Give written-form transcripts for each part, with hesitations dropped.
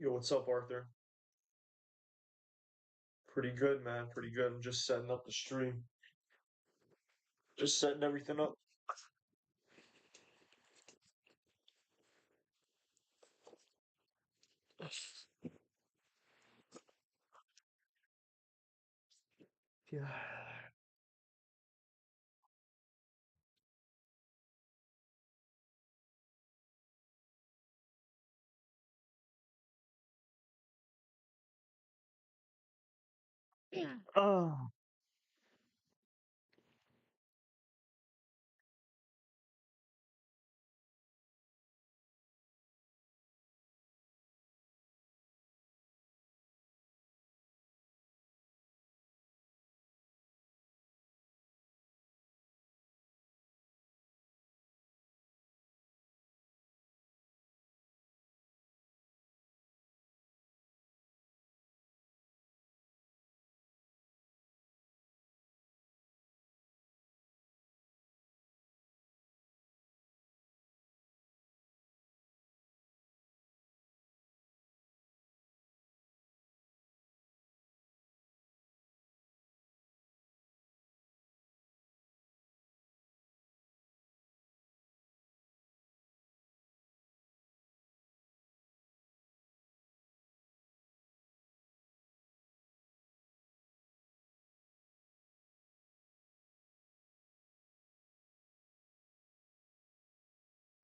Yo, what's up, Arthur? Pretty good, man. Pretty good. I'm just setting up the stream. Just setting everything up. Yeah. Oh.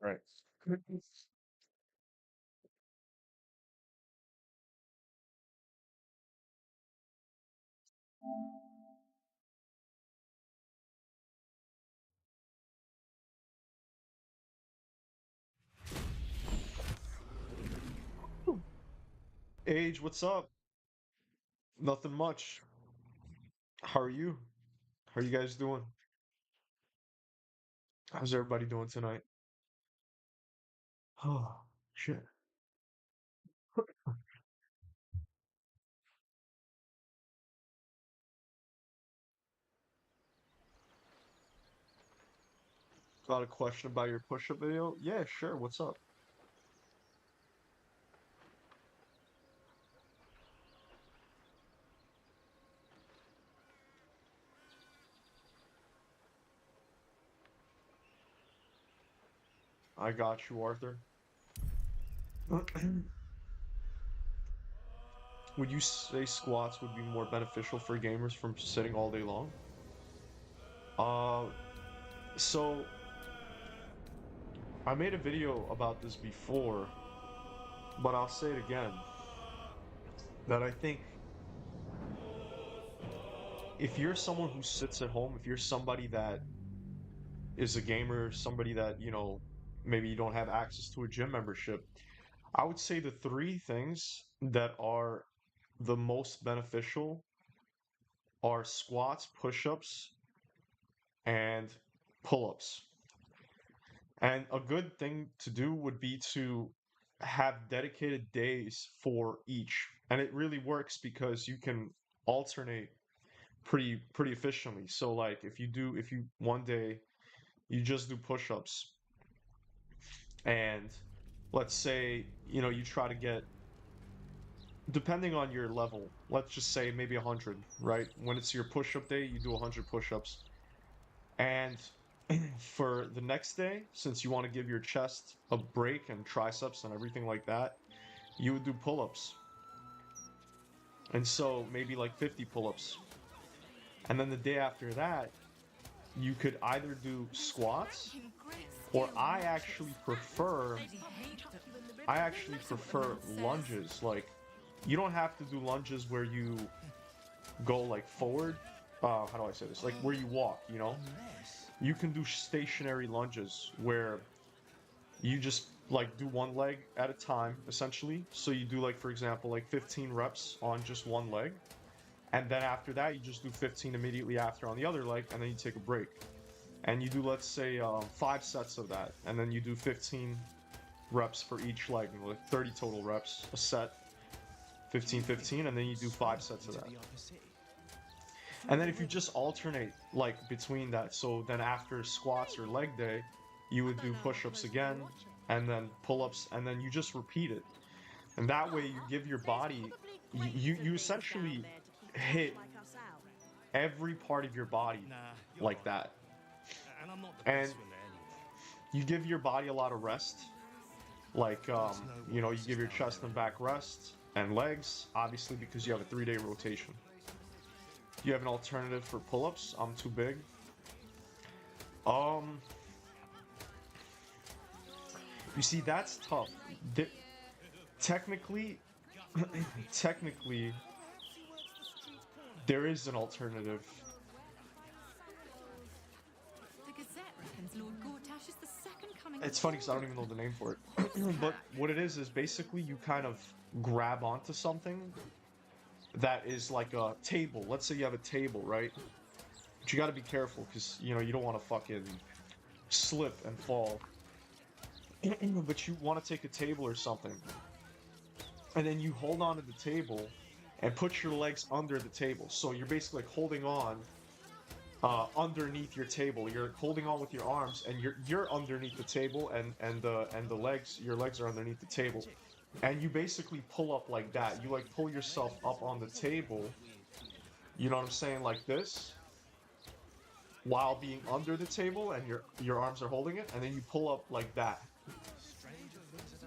Right. Age, what's up? Nothing much. How are you? How are you guys doing? How's everybody doing tonight? Oh, shit. Got a question about your push-up video? Yeah, sure. What's up? I got you, Arthur. Would you say squats would be more beneficial for gamers from sitting all day long? Uh, so I made a video about this before, but I'll say it again, that I think if you're someone who sits at home, if you're somebody that is a gamer, somebody that, maybe you don't have access to a gym membership, I would say the three things that are the most beneficial are squats, push-ups, and pull-ups. And a good thing to do would be to have dedicated days for each. And it really works because you can alternate pretty efficiently. So like if you one day you just do push-ups and let's say, you try to get depending on your level, let's just say maybe 100, right? When it's your push-up day, you do 100 push-ups. And for the next day, since you want to give your chest a break and triceps and everything like that, you would do pull-ups. And so maybe like 50 pull-ups. And then the day after that, you could either do squats or I actually prefer lunges. Like you don't have to do lunges where you go like forward. How do I say this? Like where you walk, You can do stationary lunges where you just like do one leg at a time essentially. So you do like for example like 15 reps on just one leg. And then after that you just do 15 immediately after on the other leg and then you take a break. And you do let's say 5 sets of that and then you do 15 reps for each leg, like 30 total reps a set, 15 15, and then you do 5 sets of that. And then if you just alternate like between that, so then after squats or leg day, you would do push-ups again, and then pull-ups, and then you just repeat it. And that way you give your body, you essentially hit every part of your body Nah, you're like right. that. And I'm not the And best swimmer anyway. you give your body a lot of rest. Like, Nice to know you what know, you else is give your down there chest and back anyway. rest and legs, obviously, because you have a 3-day rotation. Do you have an alternative for pull-ups? I'm too big. Um, you see, that's tough. Th- technically, technically, there is an alternative. The Gazette reckons Lord Gortash is the second coming of It's funny because I don't Baldur. even know the name for What's it. But that? what it is basically you kind of grab onto something that is like a table. Let's say you have a table, right? But you got to be careful because you know you don't want to fucking slip and fall. But you want to take a table or something, and then you hold on to the table and put your legs under the table. So you're basically like holding on underneath your table. You're holding on with your arms, and you're underneath the table, and the legs, your legs are underneath the table, and you basically pull up like that. You like pull yourself up on the table. You know what I'm saying, like this, while being under the table, and your arms are holding it, and then you pull up like that.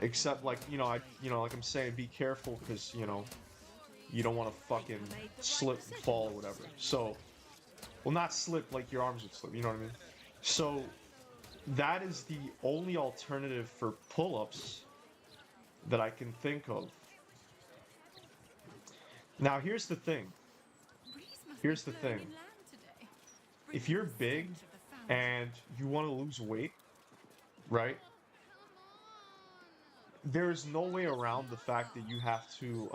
Except like like I'm saying, be careful because you don't want to fucking slip and fall or whatever. So, well, not slip like your arms would slip. You know what I mean? So that is the only alternative for pull-ups that I can think of. Now, here's the thing. Breeze must be Here's the blowing thing. inland today, If bringing you're the big stench of the fountain. and you want to lose weight, right? There's no way around the fact that you have to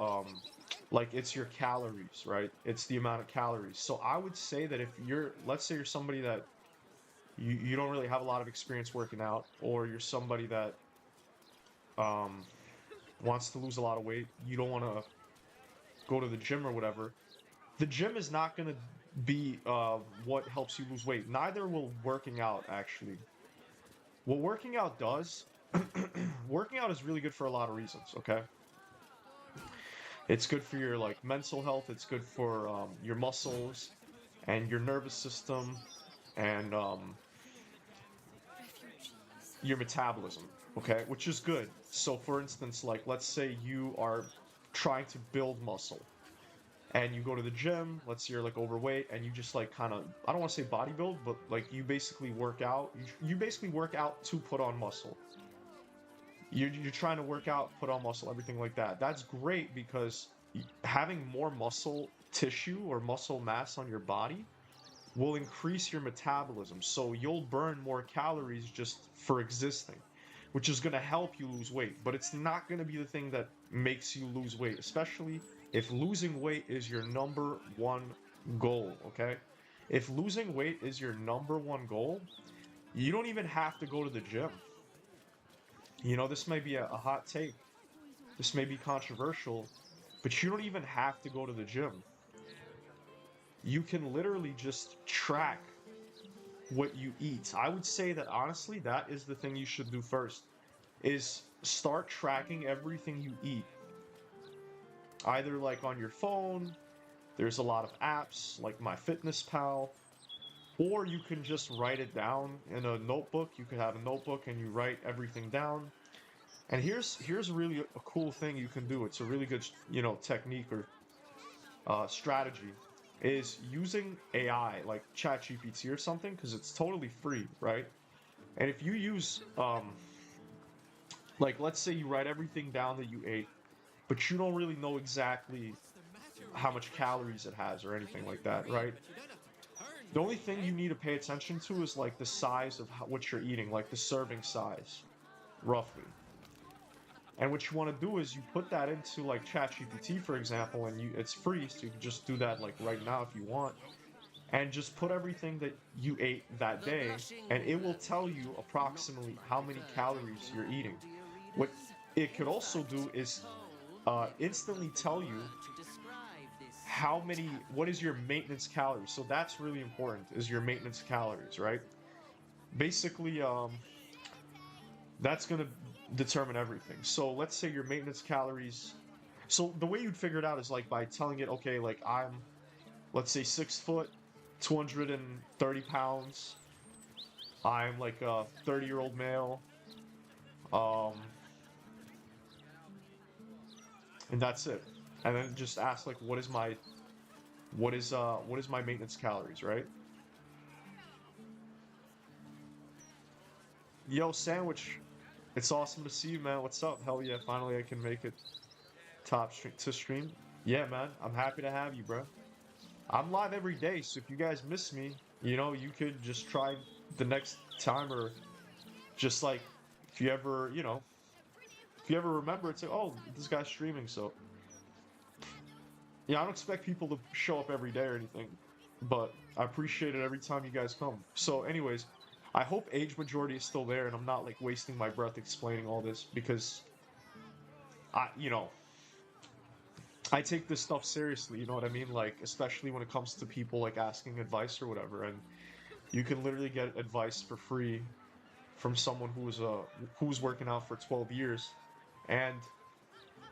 like it's your calories, right? It's the amount of calories. So I would say that if you're, let's say you're somebody that you don't really have a lot of experience working out, or you're somebody that um wants to lose a lot of weight, you don't want to go to the gym or whatever, the gym is not going to be what helps you lose weight. Neither will working out, actually. What working out does, working out is really good for a lot of reasons, okay? It's good for your like mental health, it's good for your muscles and your nervous system and Refugees. your metabolism, okay? Which is good. So for instance, like let's say you are trying to build muscle and you go to the gym, let's say you're like overweight and you just like kind of, I don't want to say bodybuild, but like you basically work out, you basically work out to put on muscle. You're trying to work out, put on muscle, everything like that. That's great because having more muscle tissue or muscle mass on your body will increase your metabolism. So you'll burn more calories just for existing, which is going to help you lose weight. But it's not going to be the thing that makes you lose weight, especially if losing weight is your number one goal, okay? If losing weight is your number one goal, you don't even have to go to the gym. This may be a hot take. This may be controversial, but you don't even have to go to the gym. You can literally just track what you eat. I would say that honestly, that is the thing you should do first. Is start tracking everything you eat. Either like on your phone, there's a lot of apps like MyFitnessPal, or you can just write it down in a notebook. You could have a notebook and you write everything down. And here's really a cool thing you can do. It's a really good, technique or strategy is using AI like ChatGPT or something because it's totally free, right? And if you use like let's say you write everything down that you ate, but you don't really know exactly how much calories it has or anything like that, right? The only thing you need to pay attention to is like the size of what you're eating, like the serving size, roughly. And what you want to do is you put that into like ChatGPT, for example, and it's free, so you can just do that like right now if you want, and just put everything that you ate that day, and it will tell you approximately how many calories you're eating. What it could also do is instantly tell you what is your maintenance calories. So that's really important, is your maintenance calories, right? Basically, that's gonna determine everything. So let's say your maintenance calories. So the way you'd figure it out is like by telling it, okay, like I'm, let's say 6 foot, 230 pounds. I'm like a 30-year-old male. Um, and that's it. And then just ask like, what is my maintenance calories, right? Yo, Sandwich, it's awesome to see you, man. What's up? Hell yeah, finally I can make it to stream. Yeah, man, I'm happy to have you, bro. I'm live every day, so if you guys miss me, you know, you could just try the next time, or just like if you ever, you know, if you ever remember, it's like, oh, this guy's streaming, so yeah, I don't expect people to show up every day or anything, but I appreciate it every time you guys come. So, anyways, I hope age majority is still there, and I'm not like wasting my breath explaining all this because you know, I take this stuff seriously. You know what I mean? Like, especially when it comes to people like asking advice or whatever, and you can literally get advice for free from someone who's working out for 12 years and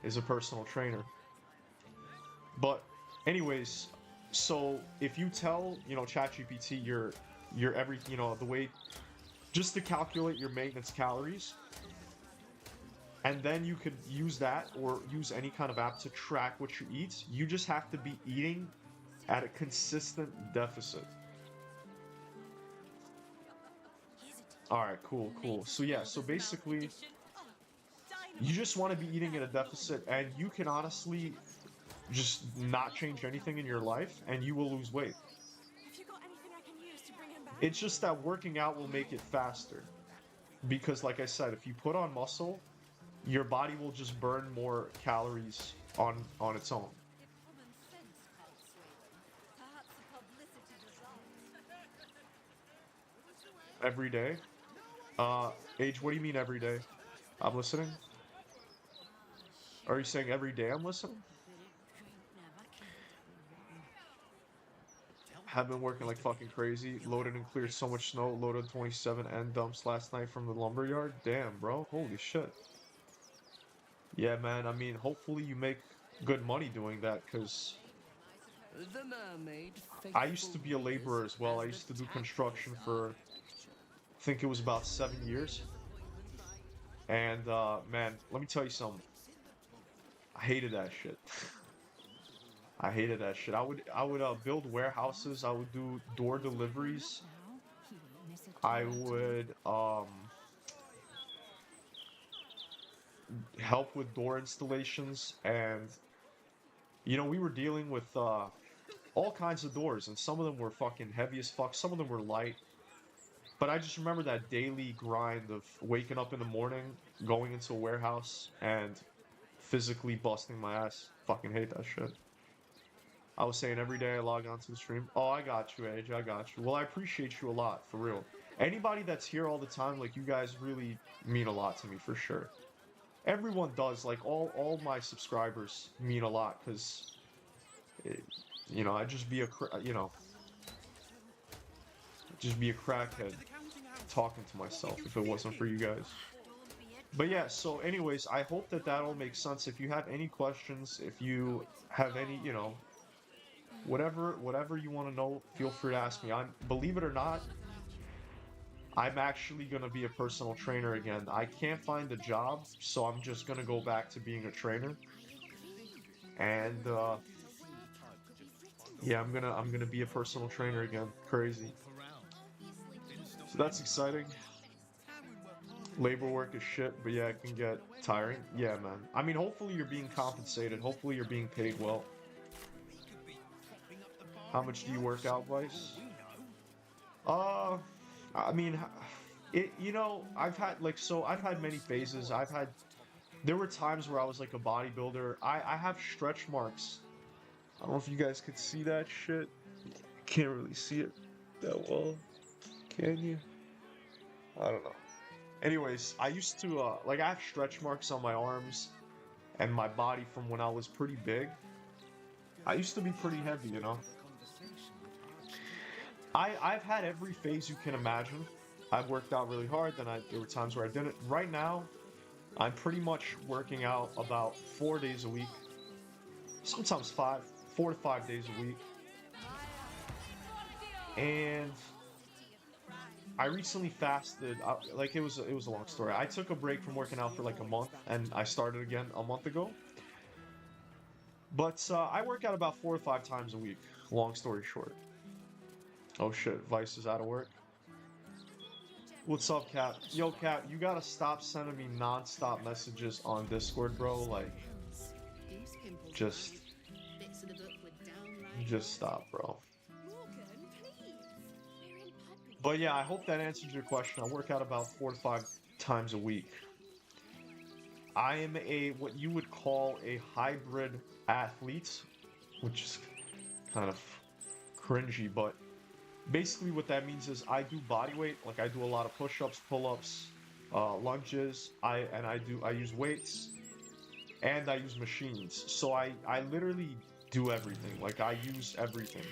is a personal trainer. But anyways, so if you tell, you know, ChatGPT your every, you know, the way just to calculate your maintenance calories, and then you could use that or use any kind of app to track what you eat. You just have to be eating at a consistent deficit. All right, cool, cool. So yeah, so basically you just want to be eating at a deficit, and you can honestly just not change anything in your life and you will lose weight. Have you got anything I can use to bring him back? It's just that working out will make it faster. Because like I said, if you put on muscle, your body will just burn more calories on its own. If common sense can't sway them, perhaps the publicity does. Every day. Age, what do you mean every day? I'm listening. Are you saying every day I'm listening? Have been working like fucking crazy. Loaded and cleared so much snow. Loaded 27 end dumps last night from the lumber yard. Damn, bro. Holy shit. Yeah, man. I mean, hopefully you make good money doing that, because I used to be a laborer as well. I used to do construction for, I think it was about 7 years. And, man, let me tell you something. I hated that shit. I hated that shit. I would build warehouses. I would do door deliveries. I would help with door installations, and you know, we were dealing with all kinds of doors, and some of them were fucking heavy as fuck. Some of them were light. But I just remember that daily grind of waking up in the morning, going into a warehouse, and physically busting my ass. Fucking hate that shit. I was saying every day I log on to the stream. Oh, I got you, Age. I got you. Well, I appreciate you a lot, for real. Anybody that's here all the time, like, you guys really mean a lot to me, for sure. Everyone does. Like, all my subscribers mean a lot, because, you know, I'd just be just be a crackhead talking to myself if it wasn't for you guys. But yeah, so anyways, I hope that all makes sense. If you have any questions, if you have any, you know, whatever you want to know, feel free to ask me. Believe it or not, I'm actually going to be a personal trainer again. I can't find a job, so I'm just going to go back to being a trainer. And yeah, I'm going to be a personal trainer again. Crazy. So that's exciting. Labor work is shit, but yeah, it can get tiring. Yeah, man. I mean, hopefully you're being compensated. Hopefully you're being paid well. How much do you work out, Vice? I mean, you know, I've had many phases. There were times where I was like a bodybuilder. I have stretch marks. I don't know if you guys could see that shit. Can't really see it that well. Can you? I don't know. Anyways, I used to, like, I have stretch marks on my arms and my body from when I was pretty big. I used to be pretty heavy, you know? I've had every phase you can imagine. I've worked out really hard, then there were times where I didn't. Right now, I'm pretty much working out about 4 days a week, sometimes 4 to 5 days a week. And I recently fasted. Like it was a long story. I took a break from working out for like a month, and I started again a month ago. But I work out about 4 to 5 times a week. Long story short. Oh shit, Vice is out of work. What's up, Cap? Yo, Cap, you gotta stop sending me non-stop messages on Discord, bro. Like, just, just stop, bro. But yeah, I hope that answers your question. I work out about 4 to 5 times a week. I am what you would call a hybrid athlete, which is kind of cringy, but basically what that means is I do body weight, like I do a lot of push-ups, pull-ups, lunges. I use weights, and I use machines. So I literally do everything. Like I use everything.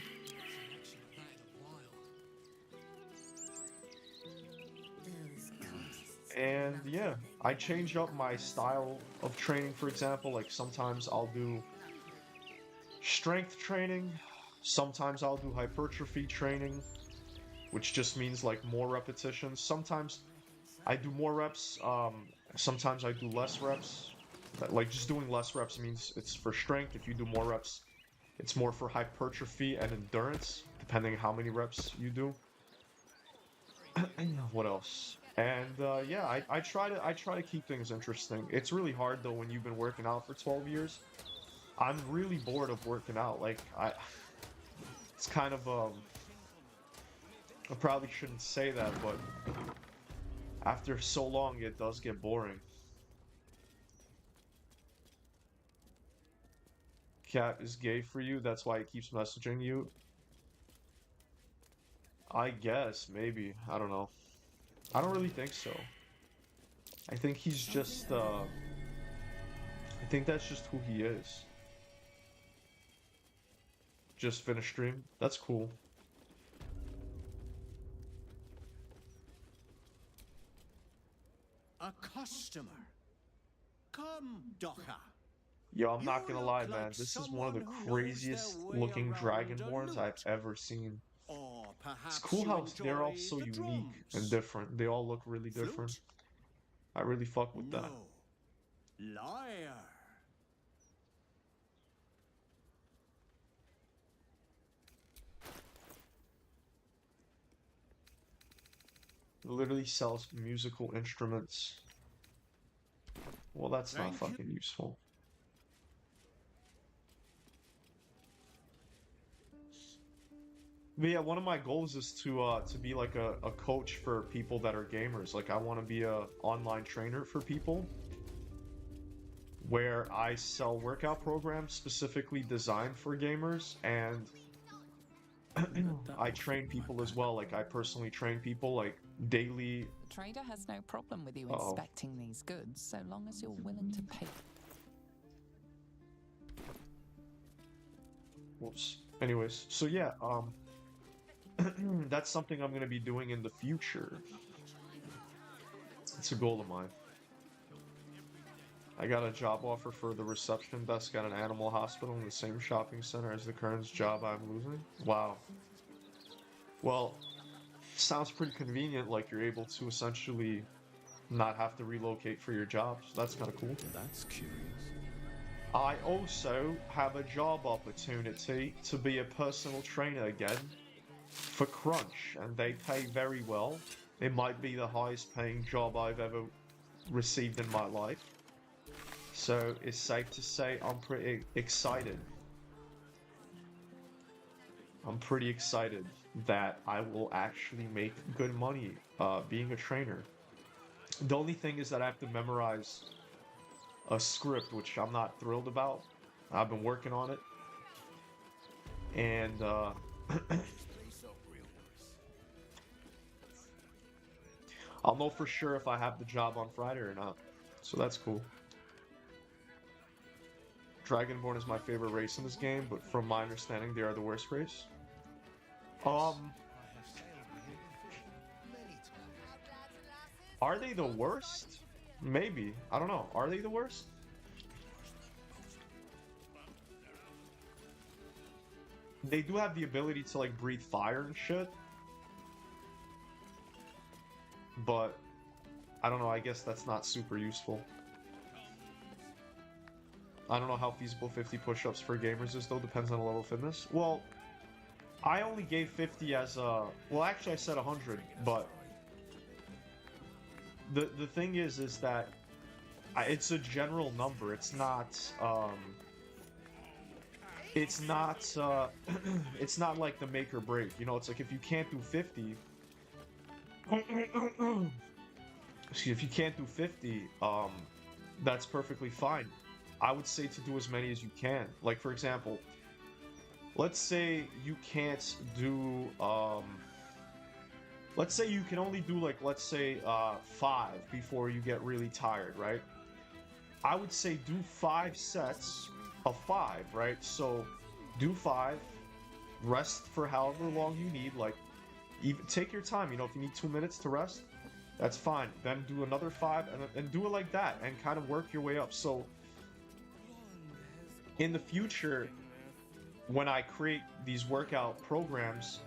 And yeah, I change up my style of training, for example. Like sometimes I'll do strength training, sometimes I'll do hypertrophy training, which just means like more repetitions. Sometimes I do more reps, sometimes I do less reps. Like just doing less reps means it's for strength. If you do more reps, it's more for hypertrophy and endurance, depending how many reps you do. What else? And yeah, I try to keep things interesting. It's really hard though when you've been working out for 12 years. I'm really bored of working out. Like it's kind of I probably shouldn't say that, but after so long it does get boring. Cat is gay for you, that's why he keeps messaging you. I guess, maybe. I don't know. I don't really think so. I think he's just I think that's just who he is. Just finished stream. That's cool. A customer. Come, Docker. Yo, I'm not You gonna look lie, like man. This is one of the someone who knows their craziest way looking around a Dragonborns I've lute. ever seen. Or It's perhaps cool you how they're all enjoy so the unique and drums. different. They all look really different. Flute? I really fuck with that. No. Liar. Literally sells musical instruments. Well, that's not Thank you. fucking useful. But yeah, one of my goals is to be like a coach for people that are gamers. Like I want to be a online trainer for people where I sell workout programs specifically designed for gamers, and I train people as well. Like I personally train people like daily. The trader has no problem with you Uh-oh. inspecting these goods so long as you're willing to pay. Whoops. Anyways, so yeah, that's something I'm gonna be doing in the future. It's a goal of mine. I got a job offer for the reception desk at an animal hospital in the same shopping center as the current job I'm losing. Wow. Well, sounds pretty convenient, like you're able to essentially not have to relocate for your job, so that's kind of cool. That's curious. I also have a job opportunity to be a personal trainer again for Crunch, and they pay very well. It might be the highest paying job I've ever received in my life. So it's safe to say I'm pretty excited. I'm pretty excited that I will actually make good money being a trainer. The only thing is that I have to memorize a script, which I'm not thrilled about. I've been working on it. And I'll know for sure if I have the job on Friday or not. So that's cool. Dragonborn is my favorite race in this game, but from my understanding, they are the worst race. Are they the worst? Maybe. I don't know. Are they the worst? They do have the ability to like breathe fire and shit. But I don't know, I guess that's not super useful. I don't know how feasible 50 push-ups for gamers is though, depends on the level of fitness. Well, I only gave 50 as a... Well, actually I said 100, but... The thing is that it's a general number, it's not, it's not, it's not like the make or break, you know, it's like if you can't do 50... Excuse, if you can't do 50, that's perfectly fine. I would say to do as many as you can. Like, for example, let's say you can't do, let's say you can only do, like, let's say, 5 before you get really tired, right? I would say do 5 sets of 5, right? So, do 5, rest for however long you need, like, even take your time, you know, if you need 2 minutes to rest, that's fine. Then do another 5, and do it like that, and kind of work your way up. So, in the future, when I create these workout programs,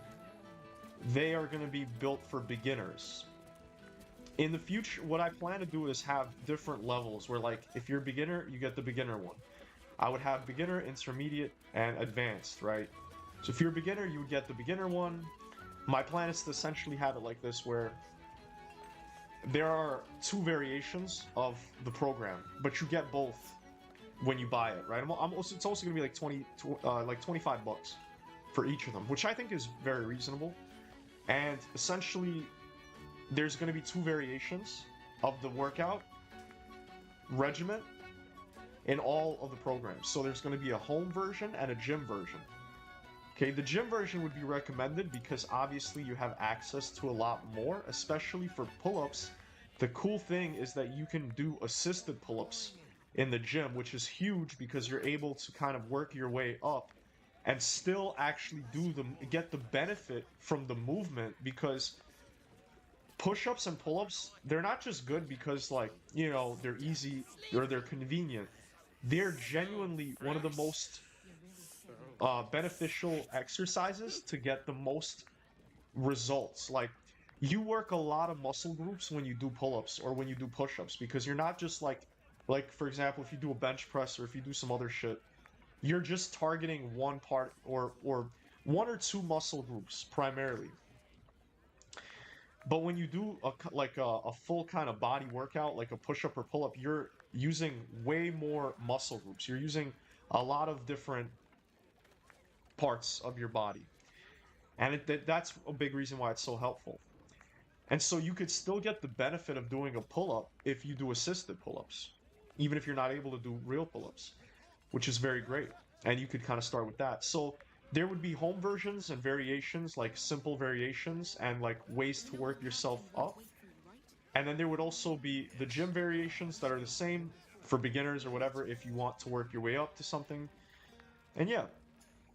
they are going to be built for beginners. In the future, what I plan to do is have different levels where, like, if you're a beginner, you get the beginner one. I would have beginner, intermediate, and advanced, right? So if you're a beginner, you would get the beginner one. My plan is to essentially have it like this, where there are 2 variations of the program, but you get both when you buy it, right? It's also going to be like 25 bucks for each of them, which I think is very reasonable. And essentially, there's going to be 2 variations of the workout regimen in all of the programs. So there's going to be a home version and a gym version. Okay, the gym version would be recommended because obviously you have access to a lot more, especially for pull-ups. The cool thing is that you can do assisted pull-ups in the gym, which is huge because you're able to kind of work your way up and still actually get the benefit from the movement, because push-ups and pull-ups, they're not just good because, like, you know, they're easy or they're convenient. They're genuinely one of the most beneficial exercises to get the most results. Like, you work a lot of muscle groups when you do pull-ups or when you do push-ups, because you're not just like for example, if you do a bench press or if you do some other shit, you're just targeting one part or 1 or 2 muscle groups primarily. But when you do a full kind of body workout, like a push-up or pull-up, you're using way more muscle groups. You're using a lot of different parts of your body. And that's a big reason why it's so helpful. And so you could still get the benefit of doing a pull-up if you do assisted pull-ups, even if you're not able to do real pull-ups, which is very great. And you could kind of start with that. So there would be home versions and variations, like simple variations and like ways to work yourself up. And then there would also be the gym variations that are the same for beginners or whatever if you want to work your way up to something. And yeah,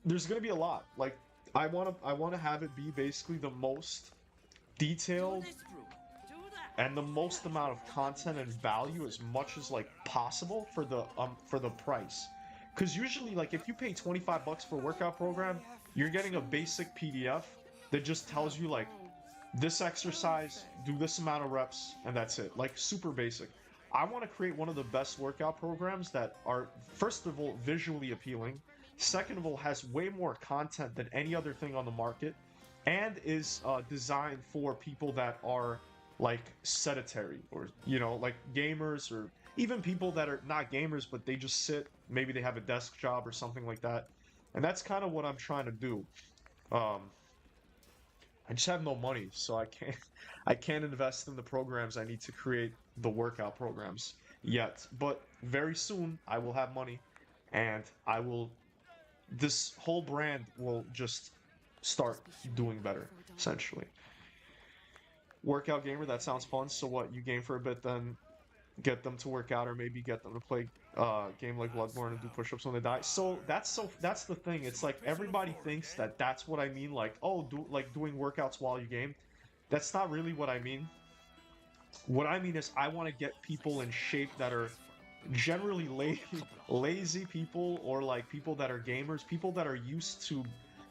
there's going to be a lot. Like, I want to have it be basically the most detailed and the most amount of content and value as much as like possible for the price. Because usually, like, if you pay 25 bucks for a workout program, you're getting a basic PDF that just tells you, like, this exercise, do this amount of reps, and that's it. Like, super basic. I want to create one of the best workout programs that are, first of all, visually appealing. Second of all, has way more content than any other thing on the market, and is designed for people that are, like, sedentary, or, you know, like gamers, or even people that are not gamers, but they just sit, maybe they have a desk job or something like that. And that's kind of what I'm trying to do. I just have no money, so I can't invest in the programs I need to create the workout programs yet. But very soon I will have money, and this whole brand will just start doing better, essentially. Workout gamer, that sounds fun. So what, you game for a bit, then get them to work out, or maybe get them to play game like Bloodborne and do push-ups when they die. So that's the thing. It's like everybody thinks that that's what I mean, like, oh, doing workouts while you game. That's not really what I mean. What I mean is I want to get people in shape that are generally lazy people, or like people that are gamers, people that are used to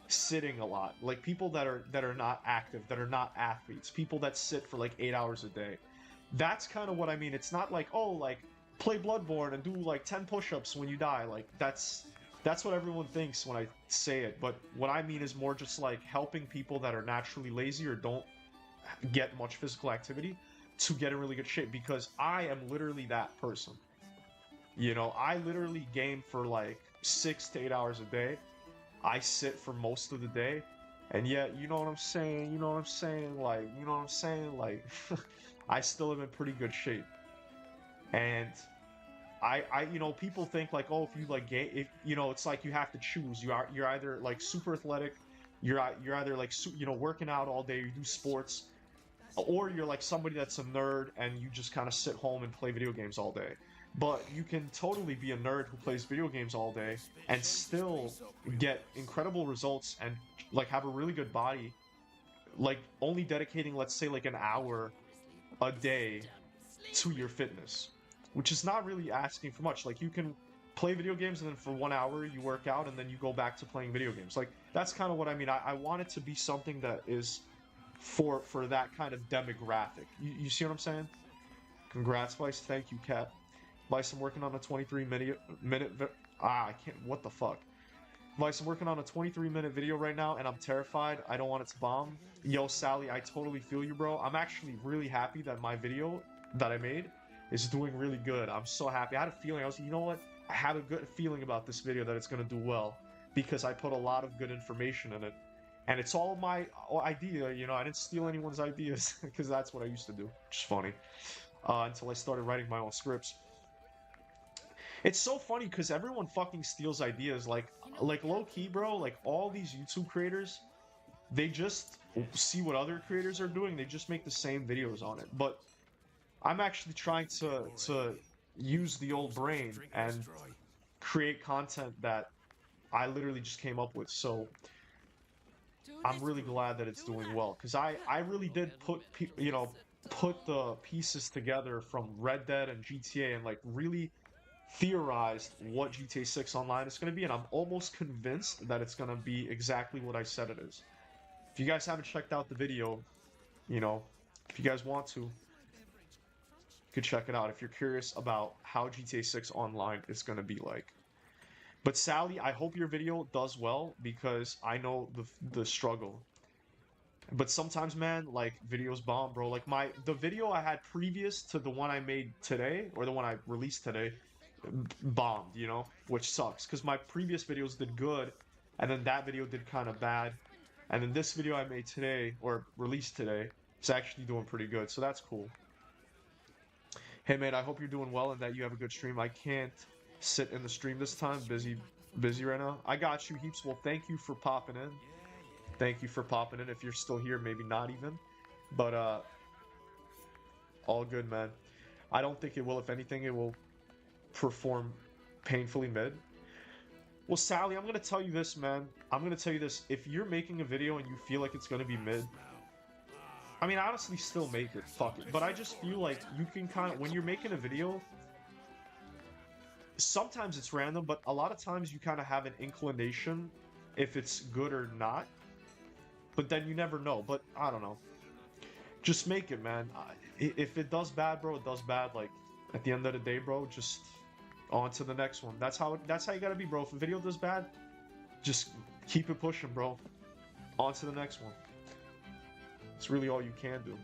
sitting a lot, like people that are not active, that are not athletes, people that sit for like 8 hours a day. That's kind of what I mean. It's not like, oh, like play Bloodborne and do like 10 push-ups when you die. Like that's what everyone thinks when I say it. But what I mean is more just like helping people that are naturally lazy or don't get much physical activity to get in really good shape, because I am literally that person. You know, I literally game for like 6 to 8 hours a day. I sit for most of the day, and yet, you know what I'm saying? You know what I'm saying? Like, you know what I'm saying? Like, I still am in pretty good shape. And you know, people think like, oh, if you like game, if you know, it's like you have to choose. You're either like super athletic, you're either like you know, working out all day, you do sports, or you're like somebody that's a nerd and you just kind of sit home and play video games all day. But you can totally be a nerd who plays video games all day and still get incredible results and like have a really good body, like only dedicating, let's say, like an hour a day to your fitness, which is not really asking for much. Like you can play video games and then for 1 hour you work out and then you go back to playing video games. Like that's kind of what I mean. I want it to be something that is for that kind of demographic. You see what I'm saying? Congrats, Vice. Thank you, Cat. Vice, I'm working on a 23-minute I can't. What the fuck? Vice, I'm working on a 23-minute video right now, and I'm terrified. I don't want it to bomb. Yo, Sally, I totally feel you, bro. I'm actually really happy that my video that I made is doing really good. I'm so happy. I had a feeling. I was, you know what? I have a good feeling about this video that it's gonna do well, because I put a lot of good information in it. And it's all my idea, you know, I didn't steal anyone's ideas, because that's what I used to do, which is funny, until I started writing my own scripts. It's so funny, because everyone fucking steals ideas, like low-key, bro, like, all these YouTube creators, they just see what other creators are doing, they just make the same videos on it, but I'm actually trying to use the old brain and create content that I literally just came up with, so I'm really glad that it's doing well, because I really did put the pieces together from Red Dead and GTA and like really theorized what GTA 6 Online is going to be, and I'm almost convinced that it's going to be exactly what I said it is. If you guys haven't checked out the video, you know, if you guys want to, you could check it out if you're curious about how GTA 6 Online is going to be like. But Sally, I hope your video does well, because I know the struggle. But sometimes, man, like, videos bomb, bro. Like the video I had previous to the one I made today, or the one I released today, bombed, you know, which sucks, because my previous videos did good, and then that video did kind of bad, and then this video I made today, or released today, is actually doing pretty good, so that's cool. Hey, man, I hope you're doing well and that you have a good stream. I can't sit in the stream this time, busy right now. I got you, Heaps. Well, thank you for popping in. Thank you for popping in. If you're still here, maybe not even, but all good, man. I don't think it will. If anything, it will perform painfully mid. Well, Sally, I'm gonna tell you this, man. I'm gonna tell you this. If you're making a video and you feel like it's gonna be mid, I mean, honestly, still make it. Fuck it. But I just feel like you can kind of, when you're making a video, sometimes it's random, but a lot of times you kind of have an inclination if it's good or not. But then you never know. But I don't know. Just make it, man. If it does bad, bro, it does bad. Like, at the end of the day, bro, just on to the next one. That's how you gotta be, bro. If a video does bad, just keep it pushing, bro. On to the next one. It's really all you can do.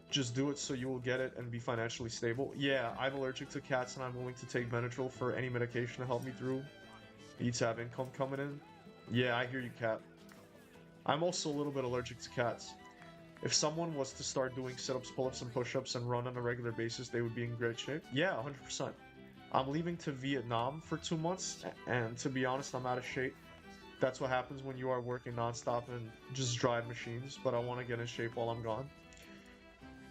Just do it so you will get it and be financially stable. Yeah, I'm allergic to cats and I'm willing to take Benadryl for any medication to help me through. Eats have income coming in. Yeah, I hear you, Cat. I'm also a little bit allergic to cats. If someone was to start doing sit-ups, pull-ups, and push-ups and run on a regular basis, they would be in great shape. Yeah, 100%. I'm leaving to Vietnam for 2 months, and to be honest, I'm out of shape. That's what happens when you are working non-stop and just drive machines, but I want to get in shape while I'm gone.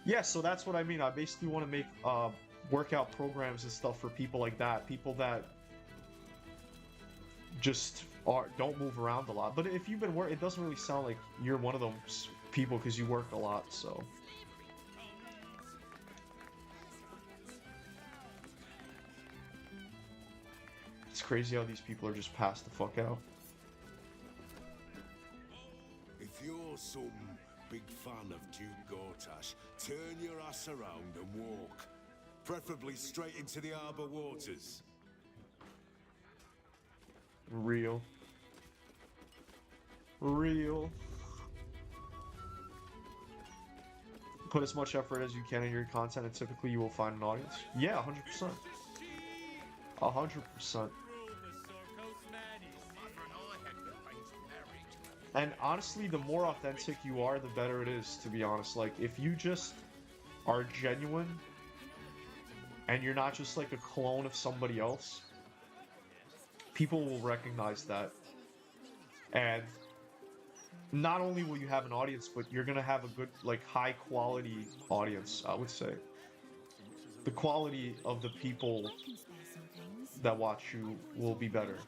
Yeah, so that's what I mean. I basically want to make workout programs and stuff for people like that. People that just don't move around a lot. But if you've been working, it doesn't really sound like you're one of those people because you work a lot, so crazy how these people are just passed the fuck out. If you're some big fan of Duke Gortash, turn your ass around and walk. Preferably straight into the Arbor waters. Real. Real. Put as much effort as you can in your content and typically you will find an audience. Yeah, 100%. 100%. And honestly, the more authentic you are, the better it is, to be honest. Like, if you just are genuine and you're not just like a clone of somebody else, people will recognize that. And not only will you have an audience, but you're gonna have a good, like, high quality audience, I would say. The quality of the people that watch you will be better.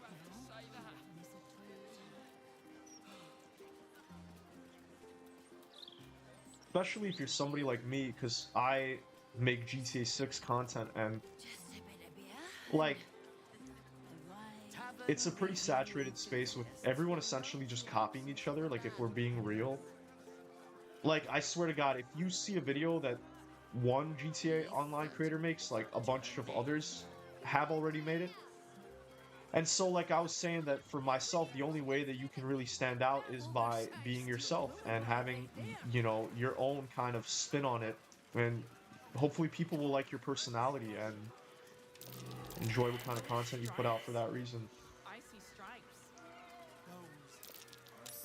Especially if you're somebody like me, because I make GTA 6 content and, like, it's a pretty saturated space with everyone essentially just copying each other, like, if we're being real. Like, I swear to God, if you see a video that one GTA Online creator makes, like, a bunch of others have already made it. And so, like I was saying, that for myself, the only way that you can really stand out is by being yourself and having, you know, your own kind of spin on it. And hopefully people will like your personality and enjoy what kind of content you put out for that reason.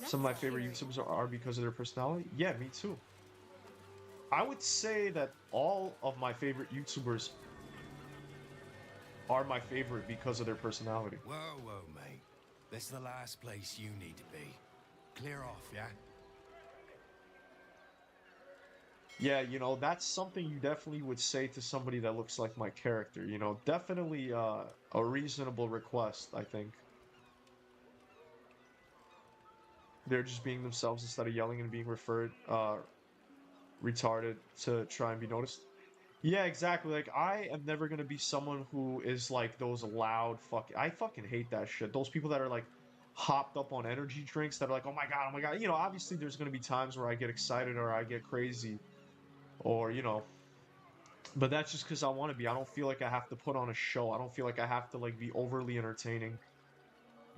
Some of my favorite YouTubers are because of their personality. Yeah, me too. I would say that all of my favorite YouTubers are my favorite because of their personality. Whoa, whoa, mate. This is the last place you need to be. Clear off, yeah? Yeah, you know, that's something you definitely would say to somebody that looks like my character, you know. Definitely a reasonable request, I think. They're just being themselves instead of yelling and being retarded to try and be noticed. Yeah, exactly. Like, I am never gonna be someone who is like those loud I fucking hate that shit. Those people that are like hopped up on energy drinks that are like, oh my god, oh my god. You know, obviously there's gonna be times where I get excited or I get crazy or, you know, but that's just because I want to be. I don't feel like I have to put on a show. I don't feel like I have to like be overly entertaining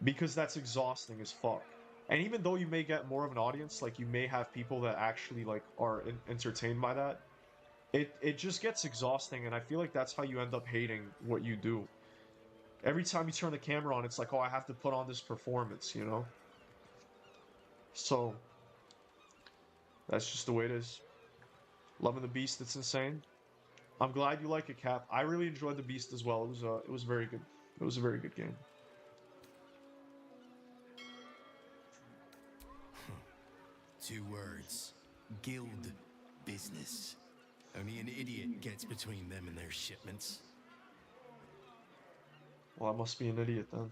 because that's exhausting as fuck. And even though you may get more of an audience, like you may have people that actually like are entertained by that, it just gets exhausting, and I feel like that's how you end up hating what you do. Every time you turn the camera on, it's like, oh, I have to put on this performance, you know? So, that's just the way it is. Loving the Beast, it's insane. I'm glad you like it, Cap. I really enjoyed the Beast as well. It was very good. It was a very good game. 2 words. Guild business. Only an idiot gets between them and their shipments. Well, I must be an idiot then.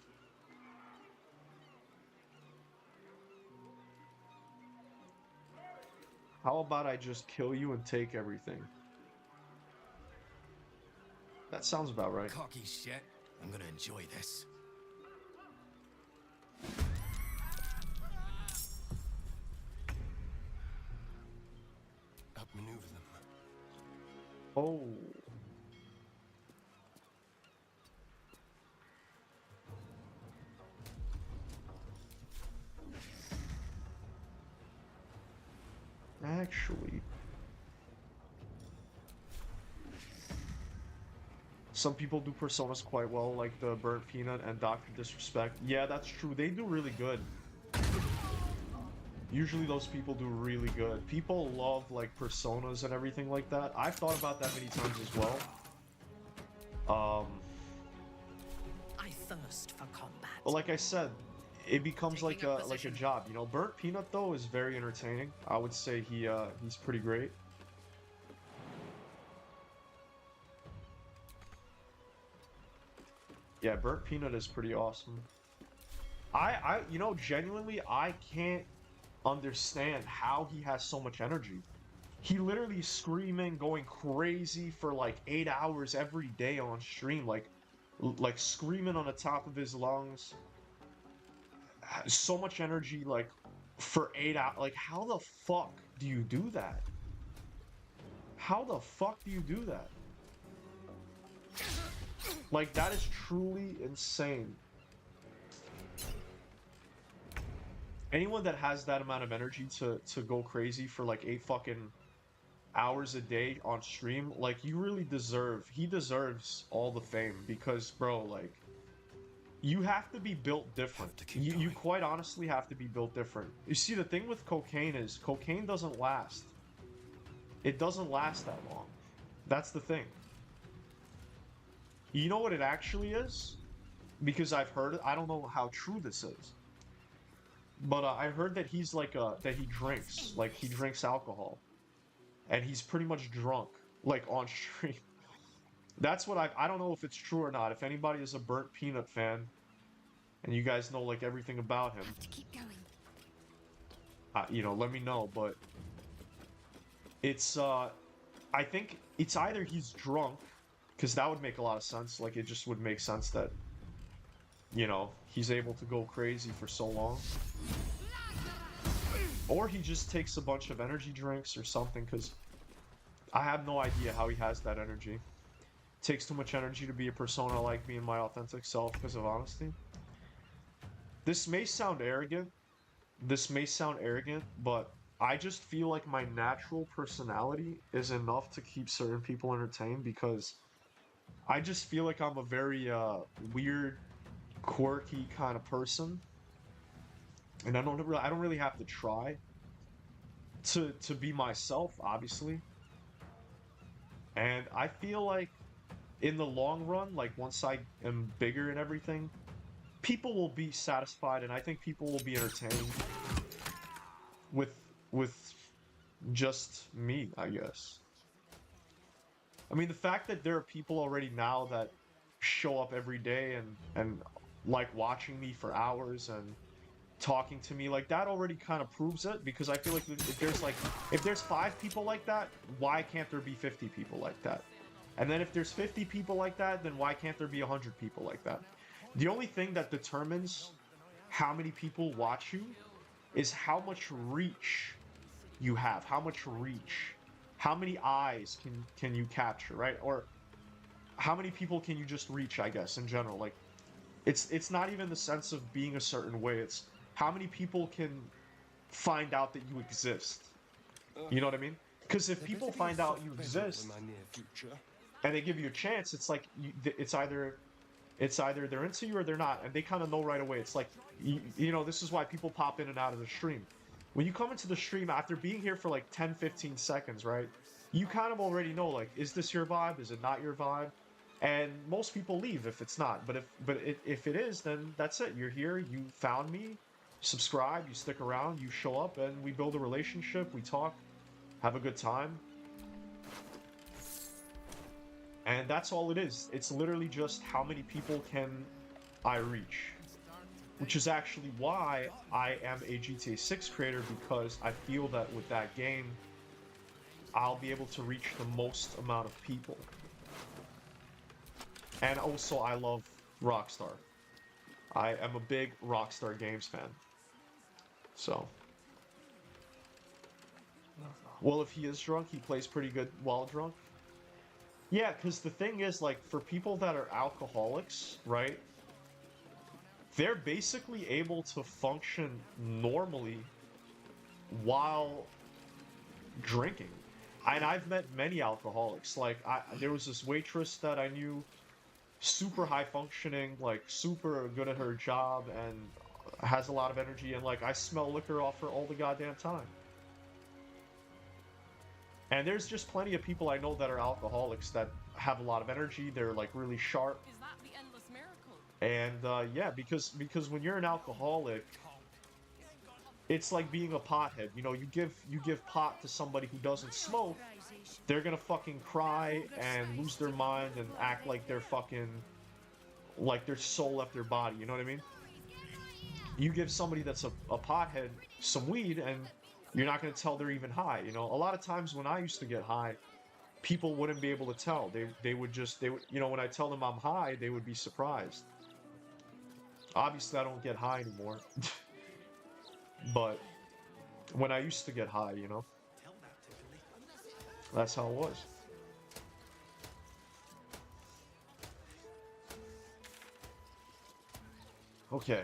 How about I just kill you and take everything? That sounds about right. Cocky shit. I'm gonna enjoy this. Outmaneuver them. Oh. Actually, some people do personas quite well, like the Burnt Peanut and Dr. Disrespect. Yeah, that's true. They do really good. Usually those people do really good. People love, like, personas and everything like that. I've thought about that many times as well. I thirst for combat. But like I said, it becomes like a job, you know. Burnt Peanut though is very entertaining. I would say he's pretty great. Yeah, Burnt Peanut is pretty awesome. You know, genuinely, I can't understand how he has so much energy. He literally is screaming, going crazy for like 8 hours every day on stream. Like like screaming on the top of his lungs. So much energy, like for 8 hours. Like, how the fuck do you do that? How the fuck do you do that? Like, that is truly insane. Anyone that has that amount of energy to go crazy for like 8 fucking hours a day on stream, like, he deserves all the fame because, bro, like, you have to be built different. You quite honestly have to be built different. You see, the thing with cocaine is cocaine doesn't last. It doesn't last that long. That's the thing. You know what it actually is? Because I've heard it. I don't know how true this is. But I heard that he's like that he drinks. Like, he drinks alcohol. And he's pretty much drunk. Like, on stream. That's what I don't know if it's true or not. If anybody is a Burnt Peanut fan, and you guys know like everything about him, Have to keep going. you know, let me know. But it's I think it's either he's drunk, because that would make a lot of sense. Like, it just would make sense that, you know, he's able to go crazy for so long, or he just takes a bunch of energy drinks or something. Because I have no idea how he has that energy. Takes too much energy to be a persona like me and my authentic self because of honesty. This may sound arrogant. But I just feel like my natural personality is enough to keep certain people entertained, because I just feel like I'm a very weird, quirky kind of person. And I don't really have to try to be myself, obviously. And I feel like in the long run, like, once I am bigger and everything, people will be satisfied, and I think people will be entertained with just me, I guess. I mean, the fact that there are people already now that show up every day and like watching me for hours and talking to me, like, that already kind of proves it, because I feel like if there's 5 people like that, why can't there be 50 people like that? And then if there's 50 people like that, then why can't there be 100 people like that? The only thing that determines how many people watch you is how much reach you have. How much reach. How many eyes can you capture, right? Or how many people can you just reach, I guess, in general. Like, it's not even the sense of being a certain way. It's how many people can find out that you exist. You know what I mean? Because if people find out you exist and they give you a chance, it's like it's either they're into you or they're not, and they kind of know right away. It's like, you know, this is why people pop in and out of the stream. When you come into the stream after being here for like 10-15 seconds, right, you kind of already know, like, is this your vibe, is it not your vibe? And most people leave if it's not. But if it is, then that's it. You're here, you found me, subscribe, you stick around, you show up, and we build a relationship, we talk, have a good time. And that's all it is. It's literally just how many people can I reach. Which is actually why I am a GTA 6 creator, because I feel that with that game, I'll be able to reach the most amount of people. And also, I love Rockstar. I am a big Rockstar Games fan. So. Well, if he is drunk, he plays pretty good while drunk. Yeah, because the thing is, like, for people that are alcoholics, right? They're basically able to function normally while drinking. And I've met many alcoholics. Like, there was this waitress that I knew, super high functioning, like, super good at her job, and has a lot of energy, and, like, I smell liquor off her all the goddamn time. And there's just plenty of people I know that are alcoholics that have a lot of energy. They're, like, really sharp. Is that the endless miracle? And yeah, because when you're an alcoholic, it's like being a pothead. You know, you give pot to somebody who doesn't smoke, they're gonna fucking cry and lose their mind and act like they're fucking, like their soul left their body. You know what I mean? You give somebody that's a pothead some weed, and you're not gonna tell they're even high. You know, a lot of times when I used to get high, people wouldn't be able to tell. They would just, they would, you know, when I tell them I'm high, they would be surprised. Obviously, I don't get high anymore. But when I used to get high, you know, that's how it was. Okay.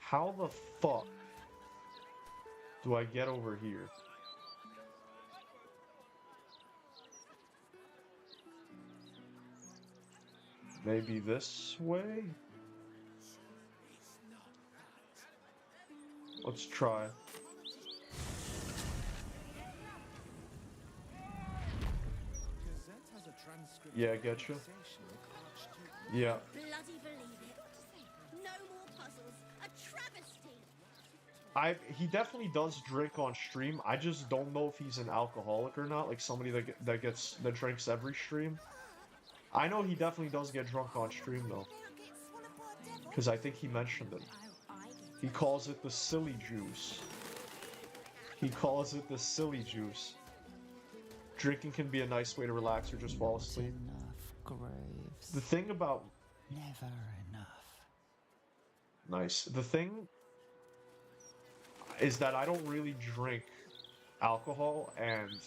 How the fuck do I get over here? Maybe this way? Let's try. Yeah, I get you. Yeah. Bloody believe it. No more puzzles. A travesty. He definitely does drink on stream. I just don't know if he's an alcoholic or not, like somebody that drinks every stream. I know he definitely does get drunk on stream though, because I think he mentioned it. He calls it the silly juice. He calls it the silly juice. Drinking can be a nice way to relax or just fall asleep. Enough graves. The thing about... Never enough. Nice. The thing is that I don't really drink alcohol, and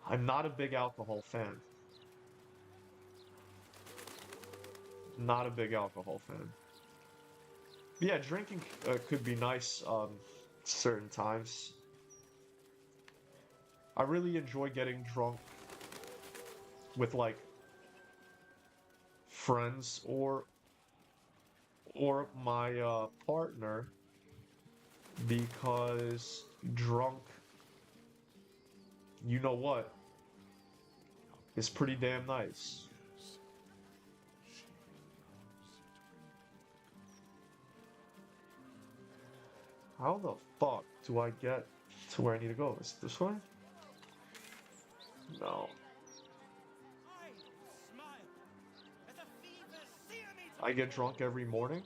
I'm not a big alcohol fan. Not a big alcohol fan. But yeah, drinking could be nice certain times. I really enjoy getting drunk with like friends or my partner, because drunk, you know what, is pretty damn nice. How the fuck do I get to where I need to go? Is it this way? No. I get drunk every morning?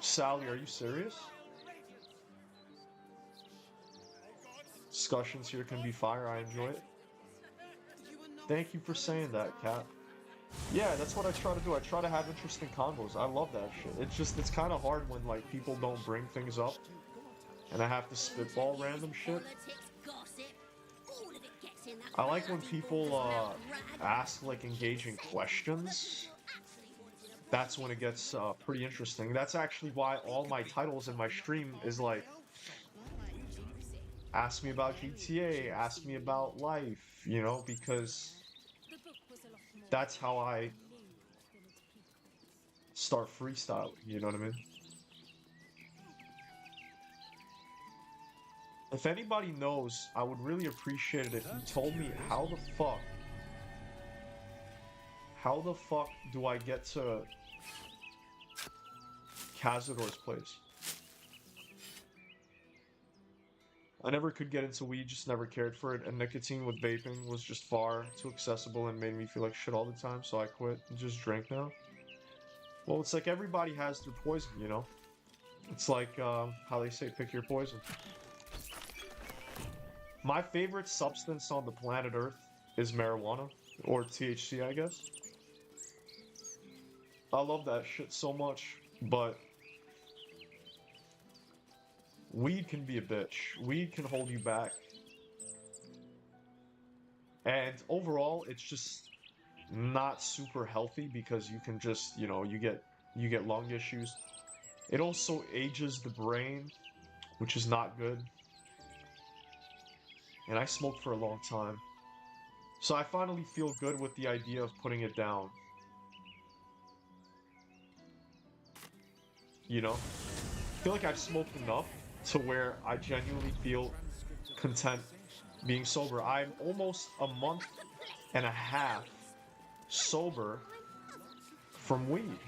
Sally, are you serious? Discussions here can be fire, I enjoy it. Thank you for saying that, Kat. Yeah, that's what I try to do. I try to have interesting convos. I love that shit. It's kind of hard when like people don't bring things up and I have to spitball random shit. I like when people ask like engaging questions. That's when it gets pretty interesting. That's actually why all my titles in my stream is like, ask me about GTA, ask me about life, you know, because that's how I start freestyling, you know what I mean? If anybody knows, I would really appreciate it if you told me how the fuck do I get to Cazador's place? I never could get into weed, just never cared for it, and nicotine with vaping was just far too accessible and made me feel like shit all the time, so I quit and just drink now. Well, it's like everybody has their poison, you know? It's like how they say, pick your poison. My favorite substance on the planet Earth is marijuana, or THC, I guess. I love that shit so much, but weed can be a bitch. Weed can hold you back. And overall, it's just not super healthy because you can just, you know, you get lung issues. It also ages the brain, which is not good. And I smoked for a long time. So I finally feel good with the idea of putting it down. You know? I feel like I've smoked enough to where I genuinely feel content being sober. I'm almost a month and a half sober from weed.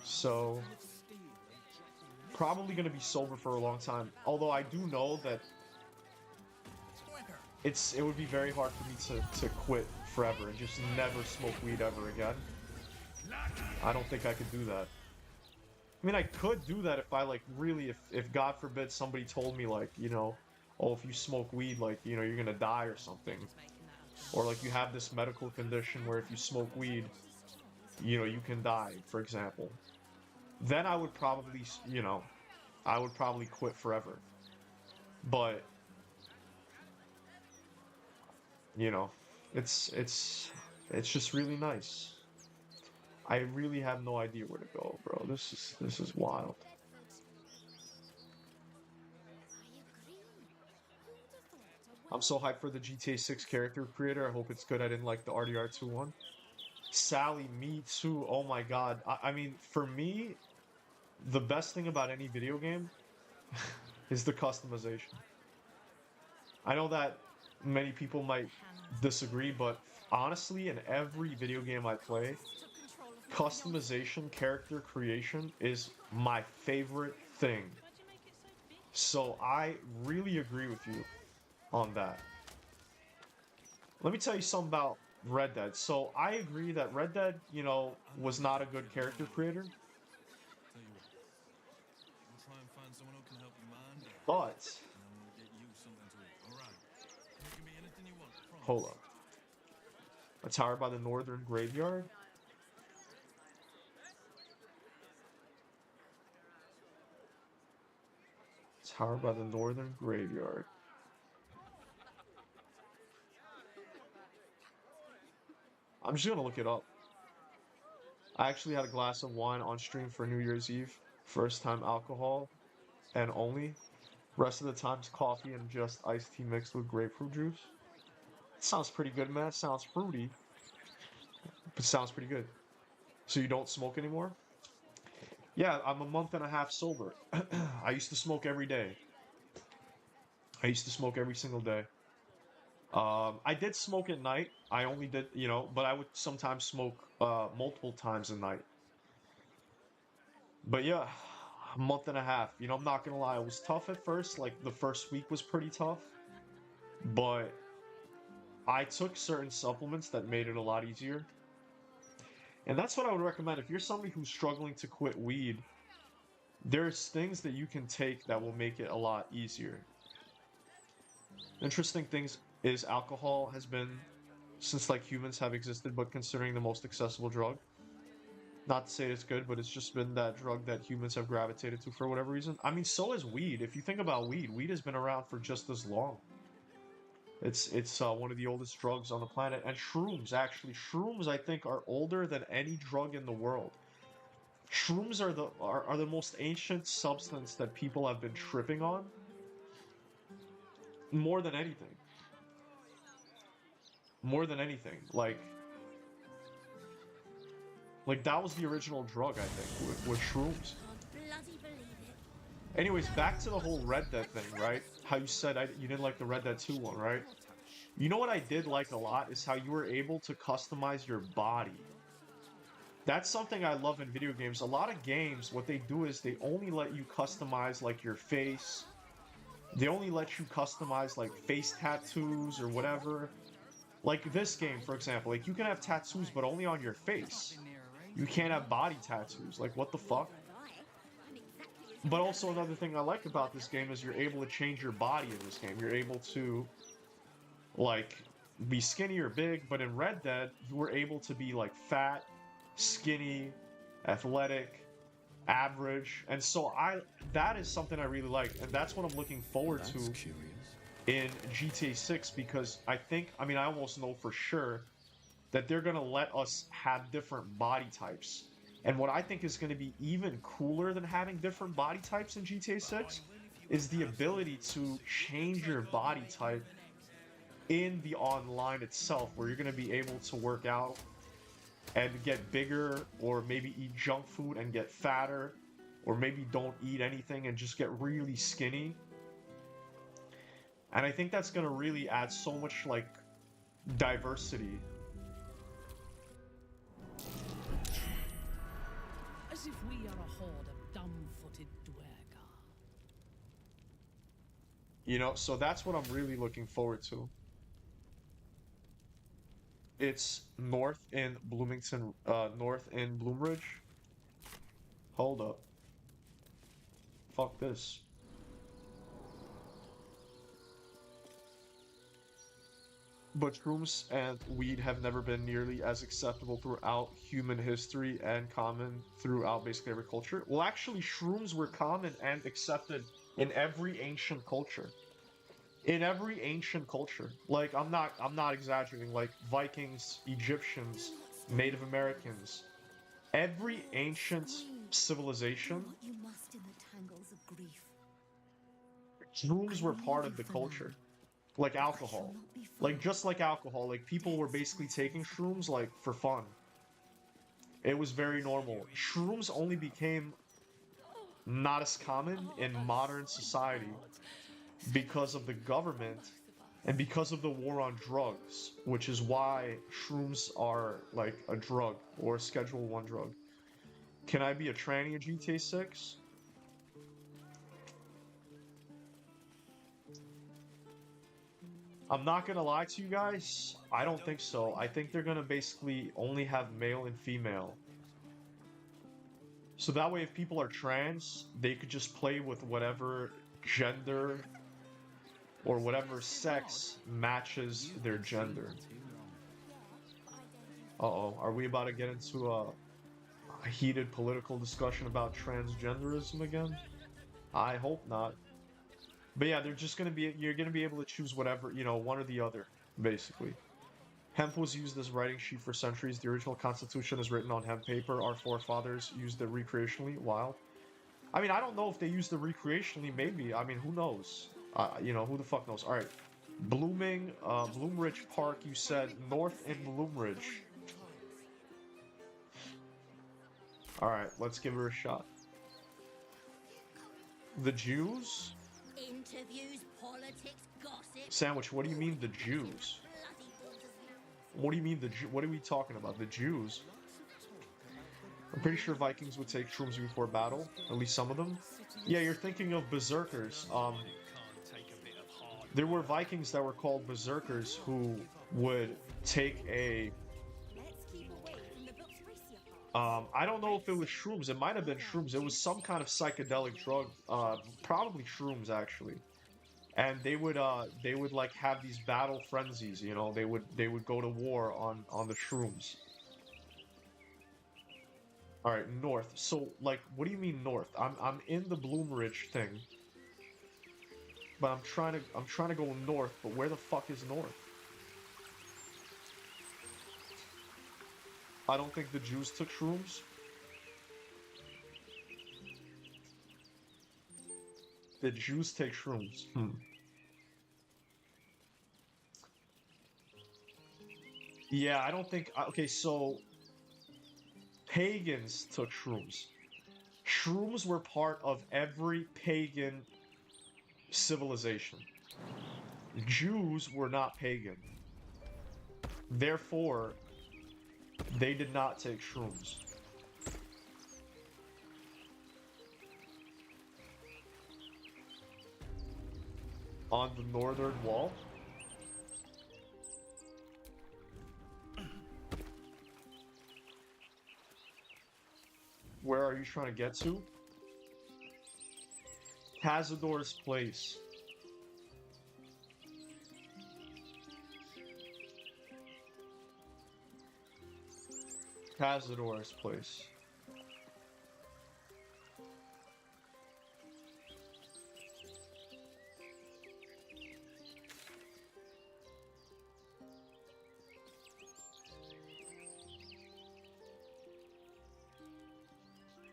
So probably gonna be sober for a long time. Although I do know that it would be very hard for me to quit forever and just never smoke weed ever again. I don't think I could do that. I mean, I could do that if I like really, if God forbid somebody told me like, you know, oh, if you smoke weed, like, you know, you're gonna die or something. Or like you have this medical condition where if you smoke weed, you know, you can die, for example. Then I would probably, you know, I would probably quit forever. But, you know, it's just really nice. I really have no idea where to go, bro. This is wild. I'm so hyped for the GTA 6 character creator. I hope it's good. I didn't like the RDR2 one. Sally, me too. Oh my god. I mean, for me, the best thing about any video game is the customization. I know that many people might disagree, but honestly, in every video game I play, customization, character creation is my favorite thing. So I really agree with you on that. Let me tell you something about Red Dead. So I agree that Red Dead, you know, was not a good character creator. But hold up. A tower by the northern graveyard? Tower by the northern graveyard. I'm just gonna look it up. I actually had a glass of wine on stream for New Year's Eve. First time alcohol and only. Rest of the time's coffee and just iced tea mixed with grapefruit juice. Sounds pretty good, man. Sounds fruity, but sounds pretty good. So you don't smoke anymore? Yeah, I'm a month and a half sober. I used to smoke every day. I used to smoke every single day. I did smoke at night. I only did, you know, but I would sometimes smoke multiple times a night. But yeah, a month and a half. You know, I'm not gonna lie, it was tough at first. Like the first week was pretty tough, but I took certain supplements that made it a lot easier. And that's what I would recommend. If you're somebody who's struggling to quit weed, there's things that you can take that will make it a lot easier. Interesting things is alcohol has been, since like humans have existed, but considering the most accessible drug. Not to say it's good, but it's just been that drug that humans have gravitated to for whatever reason. I mean, so is weed. If you think about weed, weed has been around for just as long. It's one of the oldest drugs on the planet, and shrooms actually. Shrooms, I think, are older than any drug in the world. Shrooms are the most ancient substance that people have been tripping on more than anything. More than anything, like that was the original drug, I think, with shrooms. Can't bloody believe it. Anyways, back to the whole Red Dead thing, right? How you said you didn't like the Red Dead 2 one, right? You know what I did like a lot is how you were able to customize your body. That's something I love in video games. A lot of games, what they do is they only let you customize like your face. They only let you customize like face tattoos or whatever. Like this game, for example, like you can have tattoos but only on your face. You can't have body tattoos. Like what the fuck? But also another thing I like about this game is you're able to change your body in this game. You're able to like be skinny or big, but in Red Dead, you were able to be like fat, skinny, athletic, average. And so that is something I really like, and that's what I'm looking forward to in GTA 6 because I mean I almost know for sure that they're going to let us have different body types. And what I think is going to be even cooler than having different body types in GTA 6 is the ability to change your body type in the online itself, where you're going to be able to work out and get bigger, or maybe eat junk food and get fatter, or maybe don't eat anything and just get really skinny. And I think that's going to really add so much like diversity. As if we are a horde of dumb-footed dwergar. You know, so that's what I'm really looking forward to. It's north in Bloomington, north in Bloomridge. Hold up. Fuck this. But shrooms and weed have never been nearly as acceptable throughout human history and common throughout basically every culture. Well, actually, shrooms were common and accepted in every ancient culture. In every ancient culture. Like, I'm not exaggerating. Like Vikings, Egyptians, Native Americans, every ancient civilization, What you must in the tangles of grief. shrooms were part of the culture. Like alcohol. Like just like alcohol, like people were basically taking shrooms like for fun. It was very normal. Shrooms only became not as common in modern society because of the government and because of the war on drugs, which is why shrooms are like a drug or a Schedule 1 drug. Can I be a tranny in GTA 6? I'm not gonna lie to you guys, I don't think so. I think they're gonna basically only have male and female. So that way if people are trans, they could just play with whatever gender or whatever sex matches their gender. Uh-oh, are we about to get into a heated political discussion about transgenderism again? I hope not. But yeah, they're just gonna be, you're gonna be able to choose whatever, you know, one or the other, basically. Hemp was used as writing sheet for centuries. The original constitution is written on hemp paper. Our forefathers used it recreationally. Wow. I mean, I don't know if they used it recreationally, maybe. I mean, who knows? You know, who the fuck knows? Alright. Bloomridge Park, you said north in Bloomridge. Alright, let's give her a shot. The Jews? Interviews, politics, gossip. Sandwich, what do you mean the Jews? Bloody borders. What do you mean what are we talking about? The Jews? I'm pretty sure Vikings would take shrooms before battle. At least some of them. Yeah, you're thinking of berserkers. There were Vikings that were called berserkers who would take a... Let's keep away from the Buxricia part. I don't know if it was shrooms. It might have been shrooms. It was some kind of psychedelic drug. Probably shrooms, actually. And they would like have these battle frenzies. You know, they would go to war on the shrooms. All right, north. So, like, what do you mean north? I'm in the Bloomridge thing, but I'm trying to go north. But where the fuck is north? I don't think the Jews took shrooms. The Jews take shrooms. Yeah, I don't think. Okay, so pagans took shrooms. Shrooms were part of every pagan civilization. Jews were not pagan. Therefore, they did not take shrooms. On the northern wall? Where are you trying to get to? Cazador's place. Cazador's place.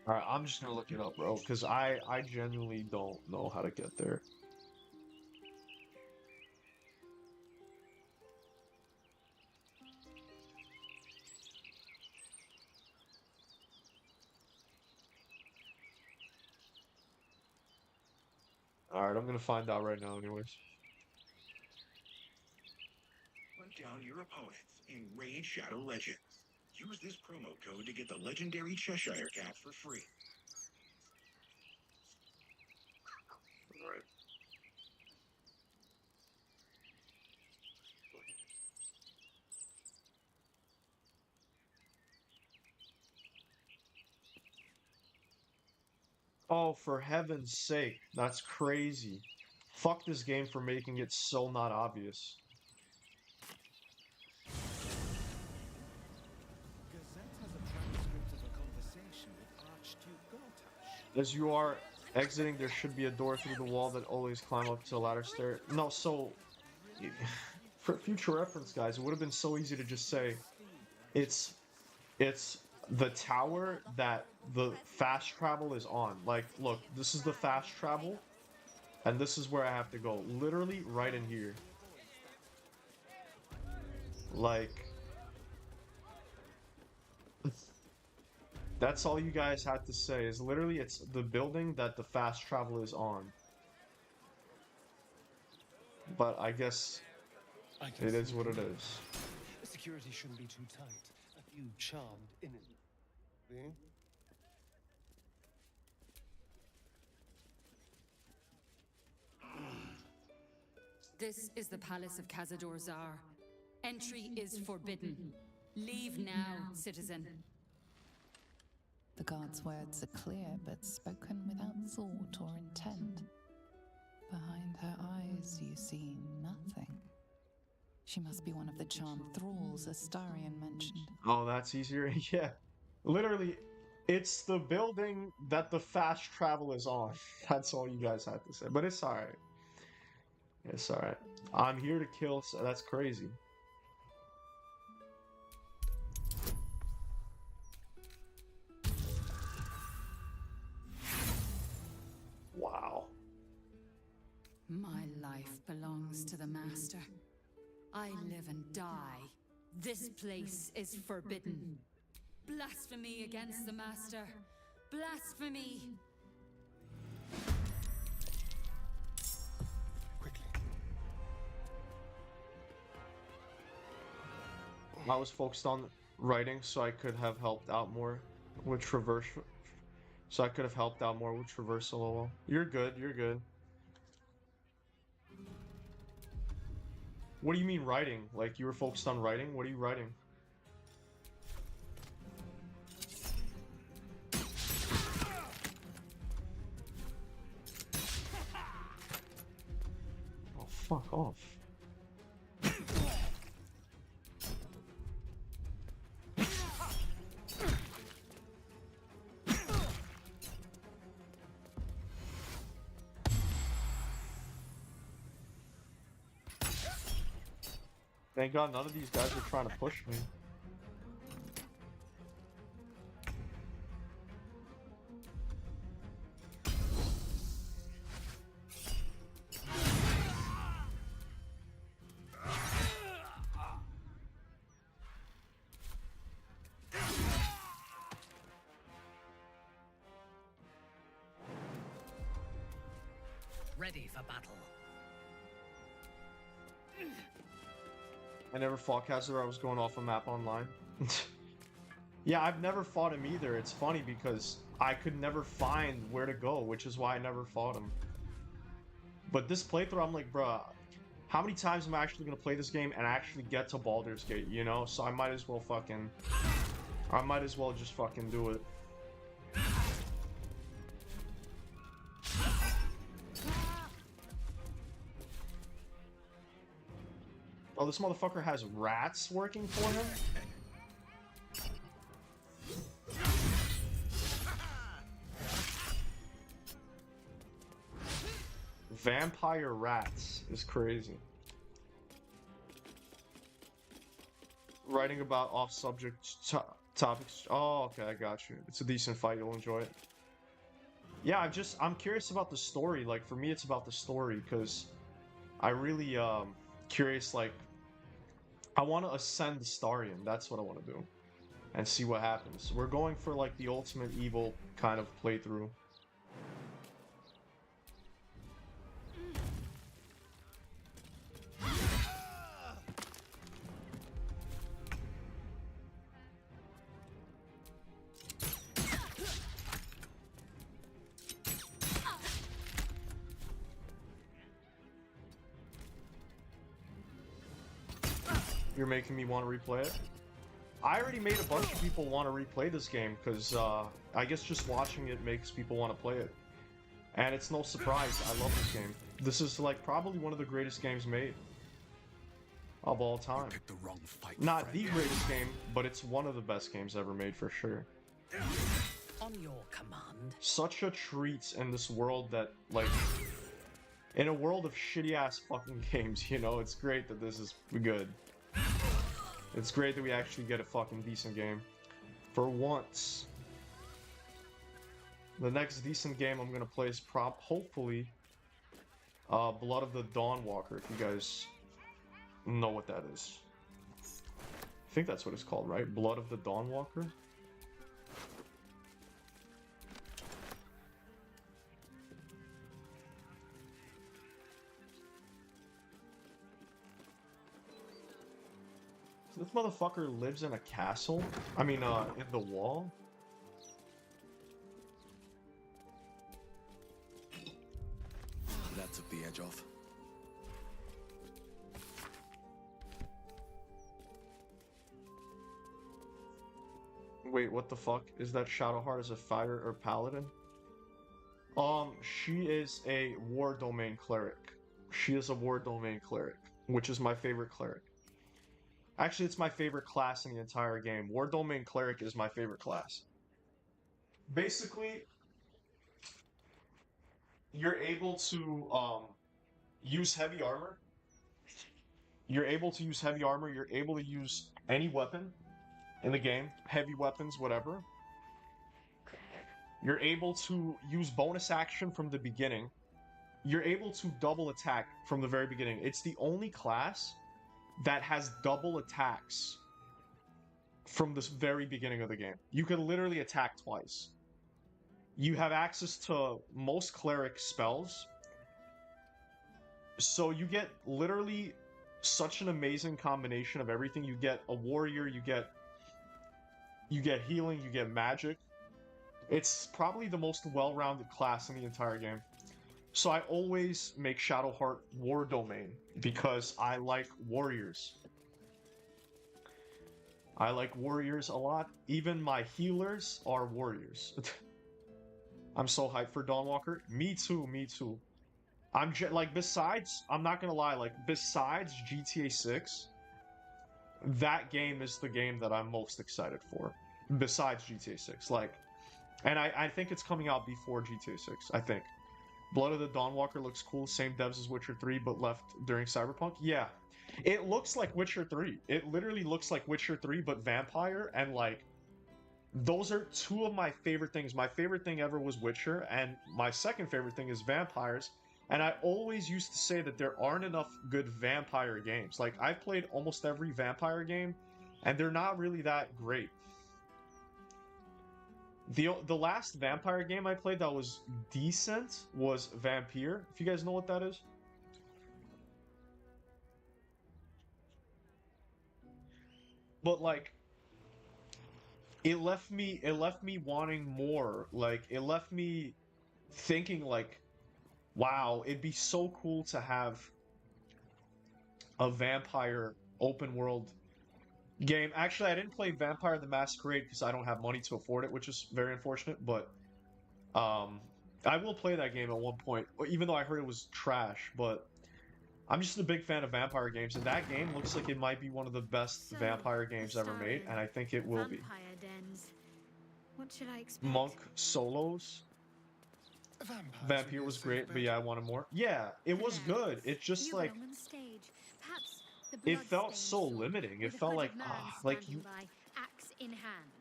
Alright, I'm just gonna look it up, bro, because I genuinely don't know how to get there. Alright, I'm gonna find out right now anyways. Hunt down your opponents in Raid Shadow Legends. Use this promo code to get the legendary Cheshire Cat for free. Alright. Oh, for heaven's sake, that's crazy. Fuck this game for making it so not obvious. Gazette has a transcript of a conversation with Archduke Gortash. As you are exiting, there should be a door through the wall that always climb up to the ladder stair. No, so for future reference, guys, it would have been so easy to just say it's the tower that the fast travel is on. Like, look, this is the fast travel, and this is where I have to go. Literally right in here. Like, that's all you guys had to say, is literally it's the building that the fast travel is on. But I guess it is what it is. Security shouldn't be too tight. A few charmed innocent. This is the palace of Cazador Zar. Entry is forbidden. Leave now, citizen. The guard's words are clear, but spoken without thought or intent. Behind her eyes, you see nothing. She must be one of the charmed thralls Astarion mentioned. Oh, that's easier? Yeah. Literally, it's the building that the fast travel is on. That's all you guys had to say. But it's alright. It's alright. I'm here to kill, so that's crazy. Wow. My life belongs to the Master. I live and die. This place is forbidden. Blasphemy against the Master. Blasphemy! Quickly. I was focused on writing, so I could have helped out more with traverse. So I could have helped out more with traversal. You're good. You're good. What do you mean writing? Like you were focused on writing? What are you writing? Oh, fuck off. Thank God none of these guys are trying to push me. Ready for battle. I never fought Cazador, I was going off a map online. Yeah, I've never fought him either. It's funny because I could never find where to go, which is why I never fought him. But this playthrough, I'm like, bruh, how many times am I actually going to play this game and actually get to Baldur's Gate, you know? So I might as well fucking... I might as well just fucking do it. Oh, this motherfucker has rats working for him? Vampire rats is crazy. Writing about off-subject topics. Oh, okay, I got you. It's a decent fight. You'll enjoy it. Yeah, I'm curious about the story. Like, for me, it's about the story, because I really, curious, like, I want to ascend the Starion. That's what I want to do. And see what happens. We're going for, like, the ultimate evil kind of playthrough. You're making me want to replay it? I already made a bunch of people want to replay this game, because, I guess just watching it makes people want to play it. And it's no surprise, I love this game. This is like probably one of the greatest games made of all time. Picked the wrong fight, Not friend. the greatest game, but it's one of the best games ever made for sure. On your command. Such a treat in this world that, like, in a world of shitty ass fucking games, you know, it's great that this is good. It's great that we actually get a fucking decent game. For once. The next decent game I'm gonna play is hopefully Blood of the Dawnwalker, if you guys know what that is. I think that's what it's called, right? Blood of the Dawnwalker? This motherfucker lives in a castle? I mean, in the wall? That took the edge off. Wait, what the fuck? Is that Shadowheart as a fighter or paladin? She is a war domain cleric. She is a war domain cleric, which is my favorite cleric. Actually, it's my favorite class in the entire game. War domain cleric is my favorite class. Basically, you're able to use heavy armor. You're able to use heavy armor. You're able to use any weapon in the game. Heavy weapons, whatever. You're able to use bonus action from the beginning. You're able to double attack from the very beginning. It's the only class that has double attacks from the very beginning of the game. You can literally attack twice. You have access to most cleric spells. So you get literally such an amazing combination of everything. You get a warrior, you get healing, you get magic. It's probably the most well-rounded class in the entire game. So I always make Shadowheart War Domain because I like warriors. I like warriors a lot. Even my healers are warriors. I'm so hyped for Dawnwalker. Me too, me too. I'm besides, I'm not gonna lie, like, besides GTA 6, that game is the game that I'm most excited for. Besides GTA 6, like, and I think it's coming out before GTA 6, I think. Blood of the Dawnwalker looks cool, same devs as Witcher 3, but left during Cyberpunk. Yeah, it looks like Witcher 3. It literally looks like Witcher 3, but vampire, and like, those are two of my favorite things. My favorite thing ever was Witcher, and my second favorite thing is vampires. And I always used to say that there aren't enough good vampire games. Like, I've played almost every vampire game, and they're not really that great. The last vampire game I played that was decent was Vampire, if you guys know what that is. But like, it left me wanting more. Like, it left me thinking like, wow, it'd be so cool to have a vampire open world game. Actually, I didn't play Vampire the Masquerade because I don't have money to afford it, which is very unfortunate, but I will play that game at one point, even though I heard it was trash. But I'm just a big fan of vampire games, and that game looks like it might be one of the best vampire games ever made, and I think it will be. Vampire dens. What should I expect? Monk Solos. Vampire was great, but yeah, I wanted more. Yeah, it was good. It's just You like, on stage. Perhaps the it felt blood-stained so sword limiting. It with a felt like, hooded man like standing you. by, axe in hand.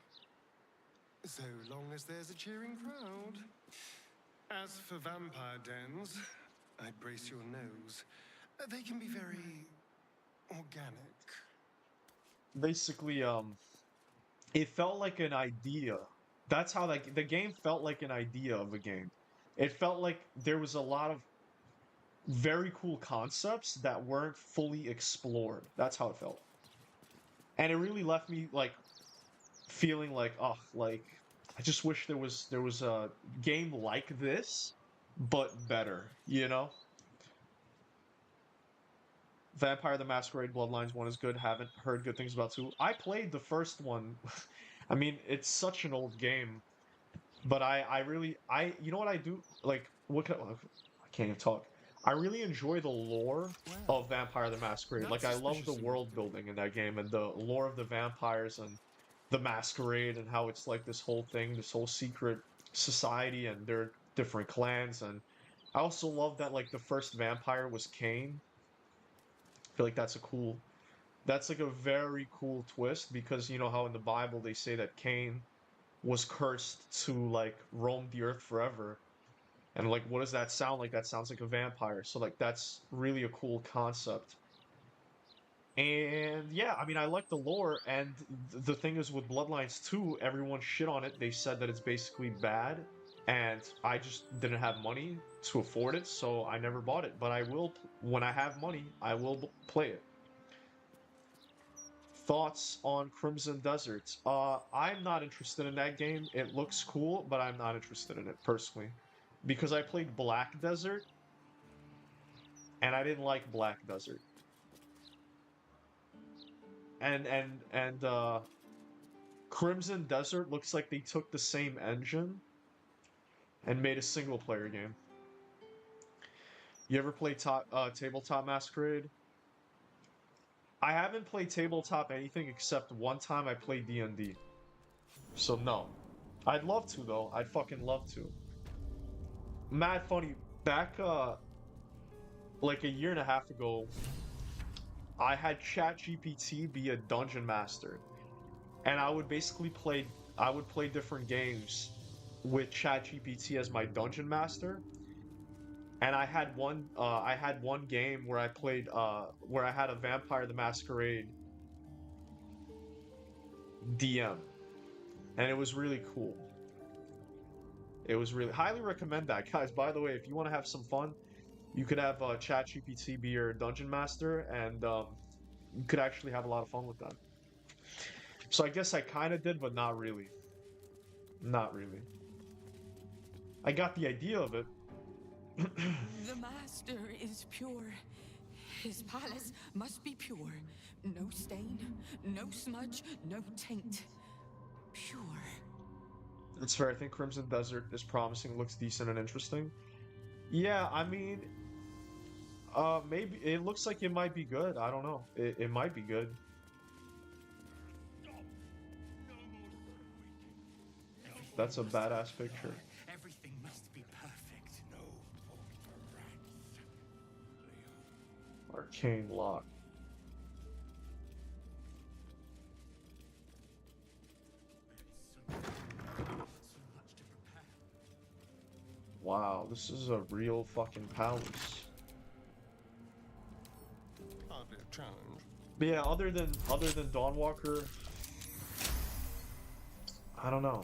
So long as there's a cheering crowd. As for vampire dens, I'd brace your nose. They can be very organic. Basically, it felt like an idea. That's how, like, the game felt like an idea of a game. It felt like there was a lot of very cool concepts that weren't fully explored. That's how it felt. And it really left me like feeling like, oh, like, I just wish there was a game like this, but better, you know? Vampire the Masquerade Bloodlines 1 is good. Haven't heard good things about 2. I played the first one. I mean, it's such an old game. But I really you know what I do like what can I can't even talk. I really enjoy the lore of Vampire the Masquerade. Not Like I love the suspicious enough world to me. building in that game and the lore of the vampires and the masquerade and how it's like this whole thing, this whole secret society and their different clans. And I also love that like the first vampire was Cain. I feel like that's like a very cool twist because you know how in the Bible they say that Cain was cursed to like roam the earth forever. And like what does that sound like? That sounds like a vampire. So like that's really a cool concept. And yeah, I mean I like the lore and the thing is with Bloodlines 2, everyone shit on it. They said that it's basically bad and I just didn't have money to afford it, so I never bought it. But I will when I have money, I will play it. Thoughts on Crimson Desert? I'm not interested in that game. It looks cool, but I'm not interested in it personally. Because I played Black Desert, and I didn't like Black Desert. And Crimson Desert looks like they took the same engine and made a single player game. You ever play Tabletop Masquerade? I haven't played tabletop anything except one time I played D&D. So no. I'd love to though. I'd fucking love to. Mad funny. Back like a year and a half ago, I had ChatGPT be a dungeon master. And I would basically play different games with ChatGPT as my dungeon master. And I had one game where I played where I had a Vampire the Masquerade DM. And it was really cool. It was really highly recommend that, guys. By the way, if you want to have some fun, you could have ChatGPT be your dungeon master, and you could actually have a lot of fun with that. So I guess I kind of did, but not really. Not really. I got the idea of it. The master is pure. His palace must be pure. No stain, no smudge, no taint. Pure. It's fair. I think Crimson Desert is promising, looks decent and interesting. Yeah, I mean, maybe it looks like it might be good. I don't know. It might be good. That's a badass picture. Everything must be perfect. No fault for rats. Arcane lock. Wow, this is a real fucking palace. Hardly a challenge. But yeah, other than Dawnwalker, I don't know.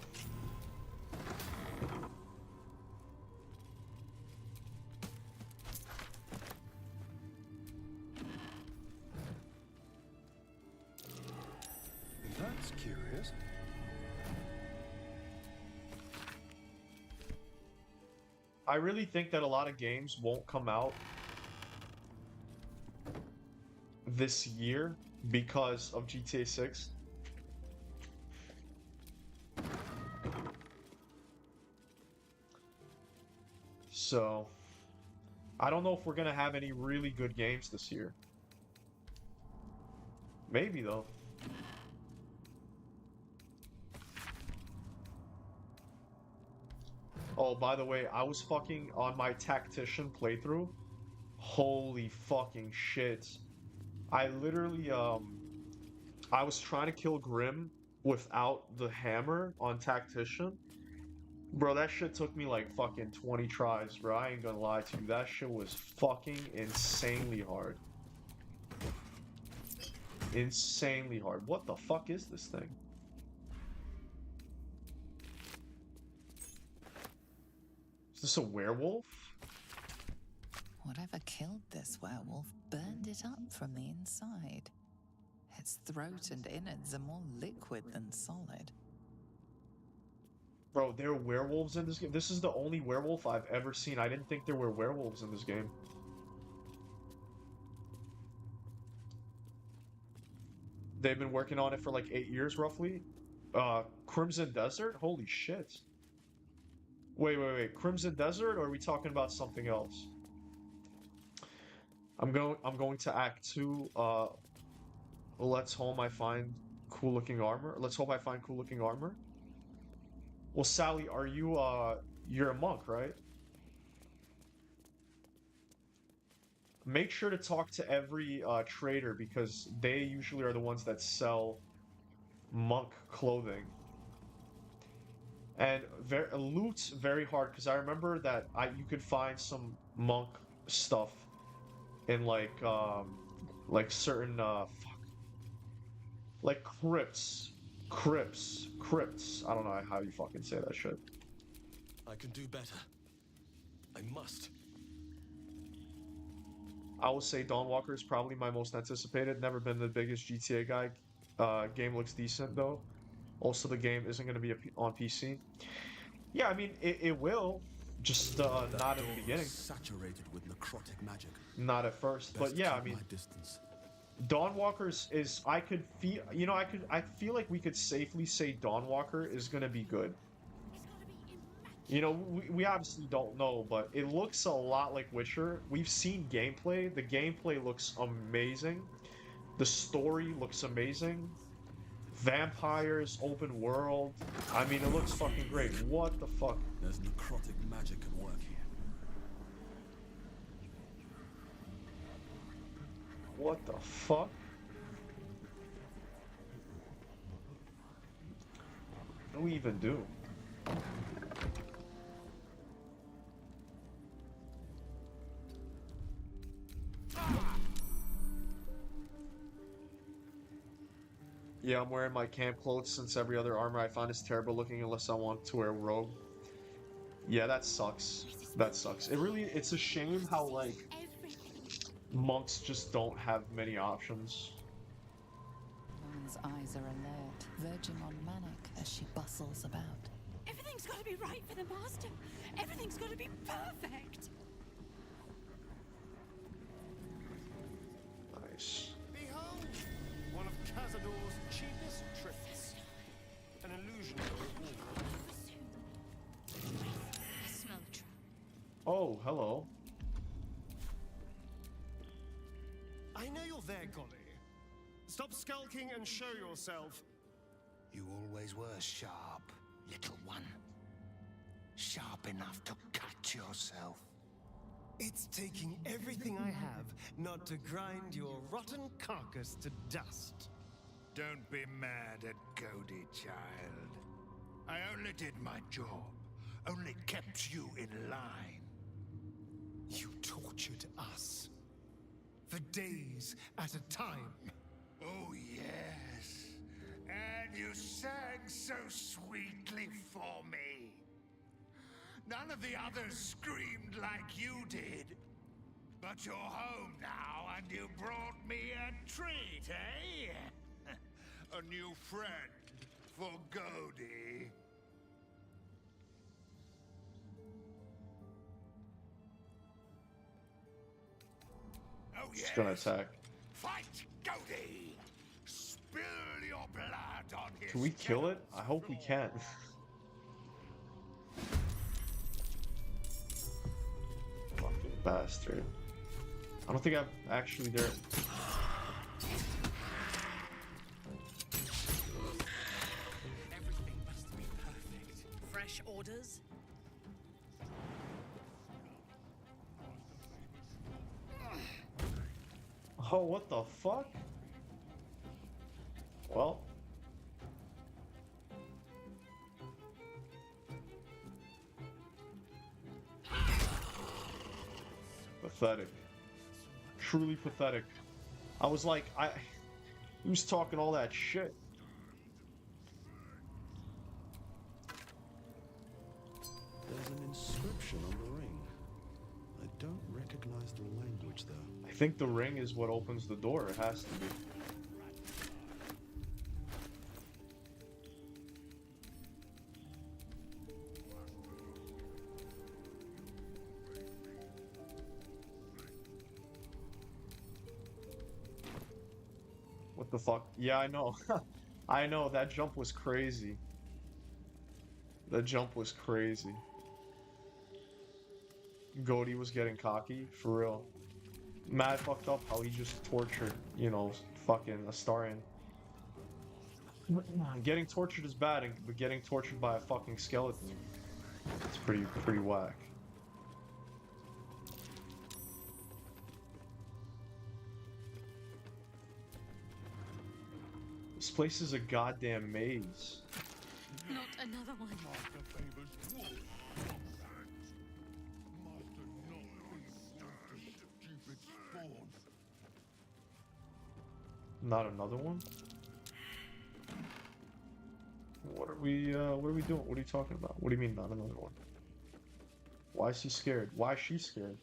That's curious. I really think that a lot of games won't come out this year because of GTA 6. So, I don't know if we're gonna have any really good games this year. Maybe though. Oh, by the way, I was fucking on my tactician playthrough. Holy fucking shit. I literally, I was trying to kill Grim without the hammer on tactician. Bro, that shit took me like fucking 20 tries, bro. I ain't gonna lie to you. That shit was fucking insanely hard. Insanely hard. What the fuck is this thing? Is this a werewolf? Whatever killed this werewolf burned it up from the inside. Its throat and innards are more liquid than solid. Bro, there are werewolves in this game. This is the only werewolf I've ever seen. I didn't think there were werewolves in this game. They've been working on it for like 8 years, roughly. Crimson Desert? Holy shit. Wait. Crimson Desert, or are we talking about something else? I'm going to Act 2. Let's hope I find cool looking armor. Let's hope I find cool looking armor. Well, Sally, are you you're a monk, right? Make sure to talk to every trader because they usually are the ones that sell monk clothing. And loot's very hard because I remember that you could find some monk stuff in like certain like crypts. I don't know how you fucking say that shit. I can do better. I must. I will say Dawnwalker is probably my most anticipated. Never been the biggest GTA guy. Game looks decent though. Also, the game isn't going to be on PC. Yeah, I mean it will, just not in the beginning. Saturated with necrotic magic. Not at first, but yeah, I mean. Dawnwalker is I could feel, you know, I feel like we could safely say Dawnwalker is gonna be good. You know, we obviously don't know, but it looks a lot like Witcher. We've seen gameplay. The gameplay looks amazing. The story looks amazing. Vampires, open world. I mean, it looks fucking great. What the fuck? There's necrotic magic at work here. What the fuck? What do we even do? Yeah, I'm wearing my camp clothes since every other armor I find is terrible looking unless I want to wear a robe. Yeah, that sucks. That sucks. It's a shame how, like, monks just don't have many options. Dawn's eyes are alert, verging on manic as she bustles about. Everything's got to be right for the master. Everything's got to be perfect. Nice. Behold, one of Cazador's cheapest tricks. An illusionary wall. I smell a trap. Oh, hello. I know you're there, Golly. Stop skulking and show yourself. You always were sharp, little one. Sharp enough to cut yourself. It's taking everything I have not to grind your rotten carcass to dust. Don't be mad at Cody, child. I only did my job. Only kept you in line. You tortured us. For days at a time. Oh, yes. And you sang so sweetly for me. None of the others screamed like you did. But you're home now, and you brought me a treat, eh? A new friend for Cody. Oh, yes. Just gonna attack. Fight, Cody! Spill your blood on his Can we kill it? I hope we can. Fucking bastard. I don't think I've actually there. Everything must be perfect. Fresh orders? Oh, what the fuck? Well. Pathetic. Truly pathetic. I was like, he was talking all that shit. There's an inscription on the ring. I don't recognize the language though. I think the ring is what opens the door. It has to be. What the fuck? Yeah, I know. I know, that jump was crazy. That jump was crazy. Goaty was getting cocky, for real. Mad fucked up how he just tortured, you know, fucking Astarion. Getting tortured is bad, but getting tortured by a fucking skeleton, it's pretty whack. This place is a goddamn maze. Not another one. Not another one? What are we doing? What are you talking about? What do you mean not another one? Why is he scared? Why is she scared?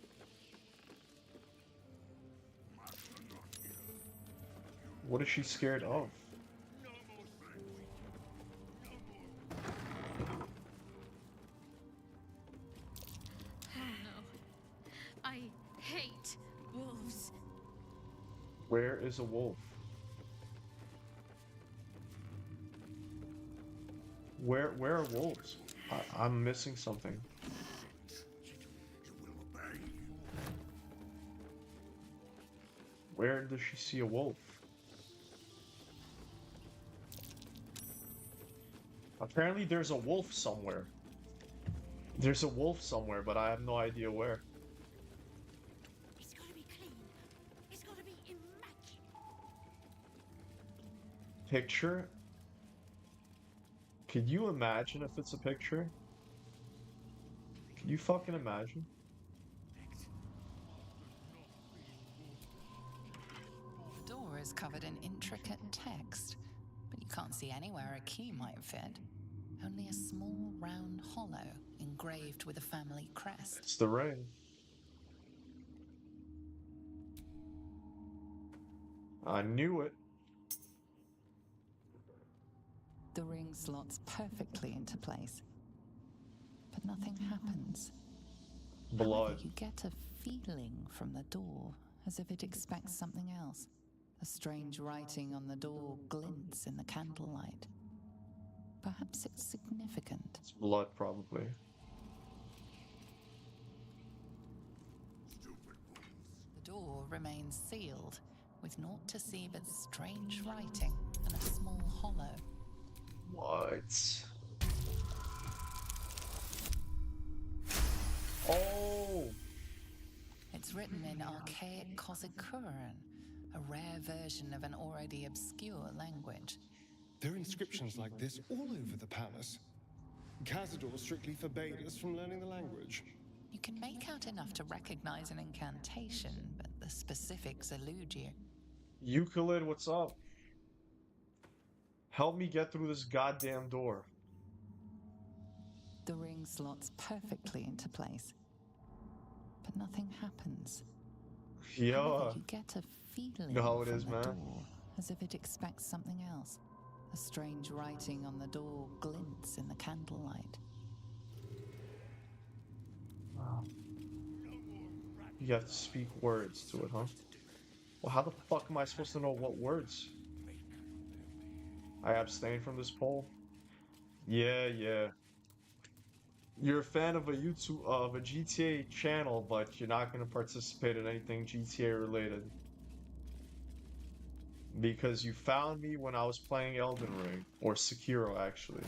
What is she scared of? Oh no. I hate wolves. Where is a wolf? Where are wolves? I'm missing something. Where does she see a wolf? Apparently there's a wolf somewhere. There's a wolf somewhere, but I have no idea where. It's gotta be clean. It's gotta be immaculate. Picture? Could you imagine if it's a picture? Can you fucking imagine? The door is covered in intricate text, but you can't see anywhere a key might fit. Only a small round hollow engraved with a family crest. It's the ring. I knew it. The ring slots perfectly into place, but nothing happens. Blood. However, you get a feeling from the door, as if it expects something else. A strange writing on the door glints in the candlelight. Perhaps it's significant. It's blood, probably. The door remains sealed, with naught to see but strange writing and a small hollow. What? Oh! It's written in archaic Kozikuran, a rare version of an already obscure language. There are inscriptions like this all over the palace. Cazador strictly forbade us from learning the language. You can make out enough to recognize an incantation, but the specifics elude you. Euclid, what's up? Help me get through this goddamn door. The ring slots perfectly into place, but nothing happens. Yeah. However, you get a feeling You know how it from is, the man. door, as if it expects something else. A strange writing on the door glints in the candlelight. You have to speak words to it, huh? Well, how the fuck am I supposed to know what words? I abstain from this poll. Yeah. You're a fan of a GTA channel, but you're not gonna participate in anything GTA related. Because you found me when I was playing Elden Ring. Or Sekiro, actually.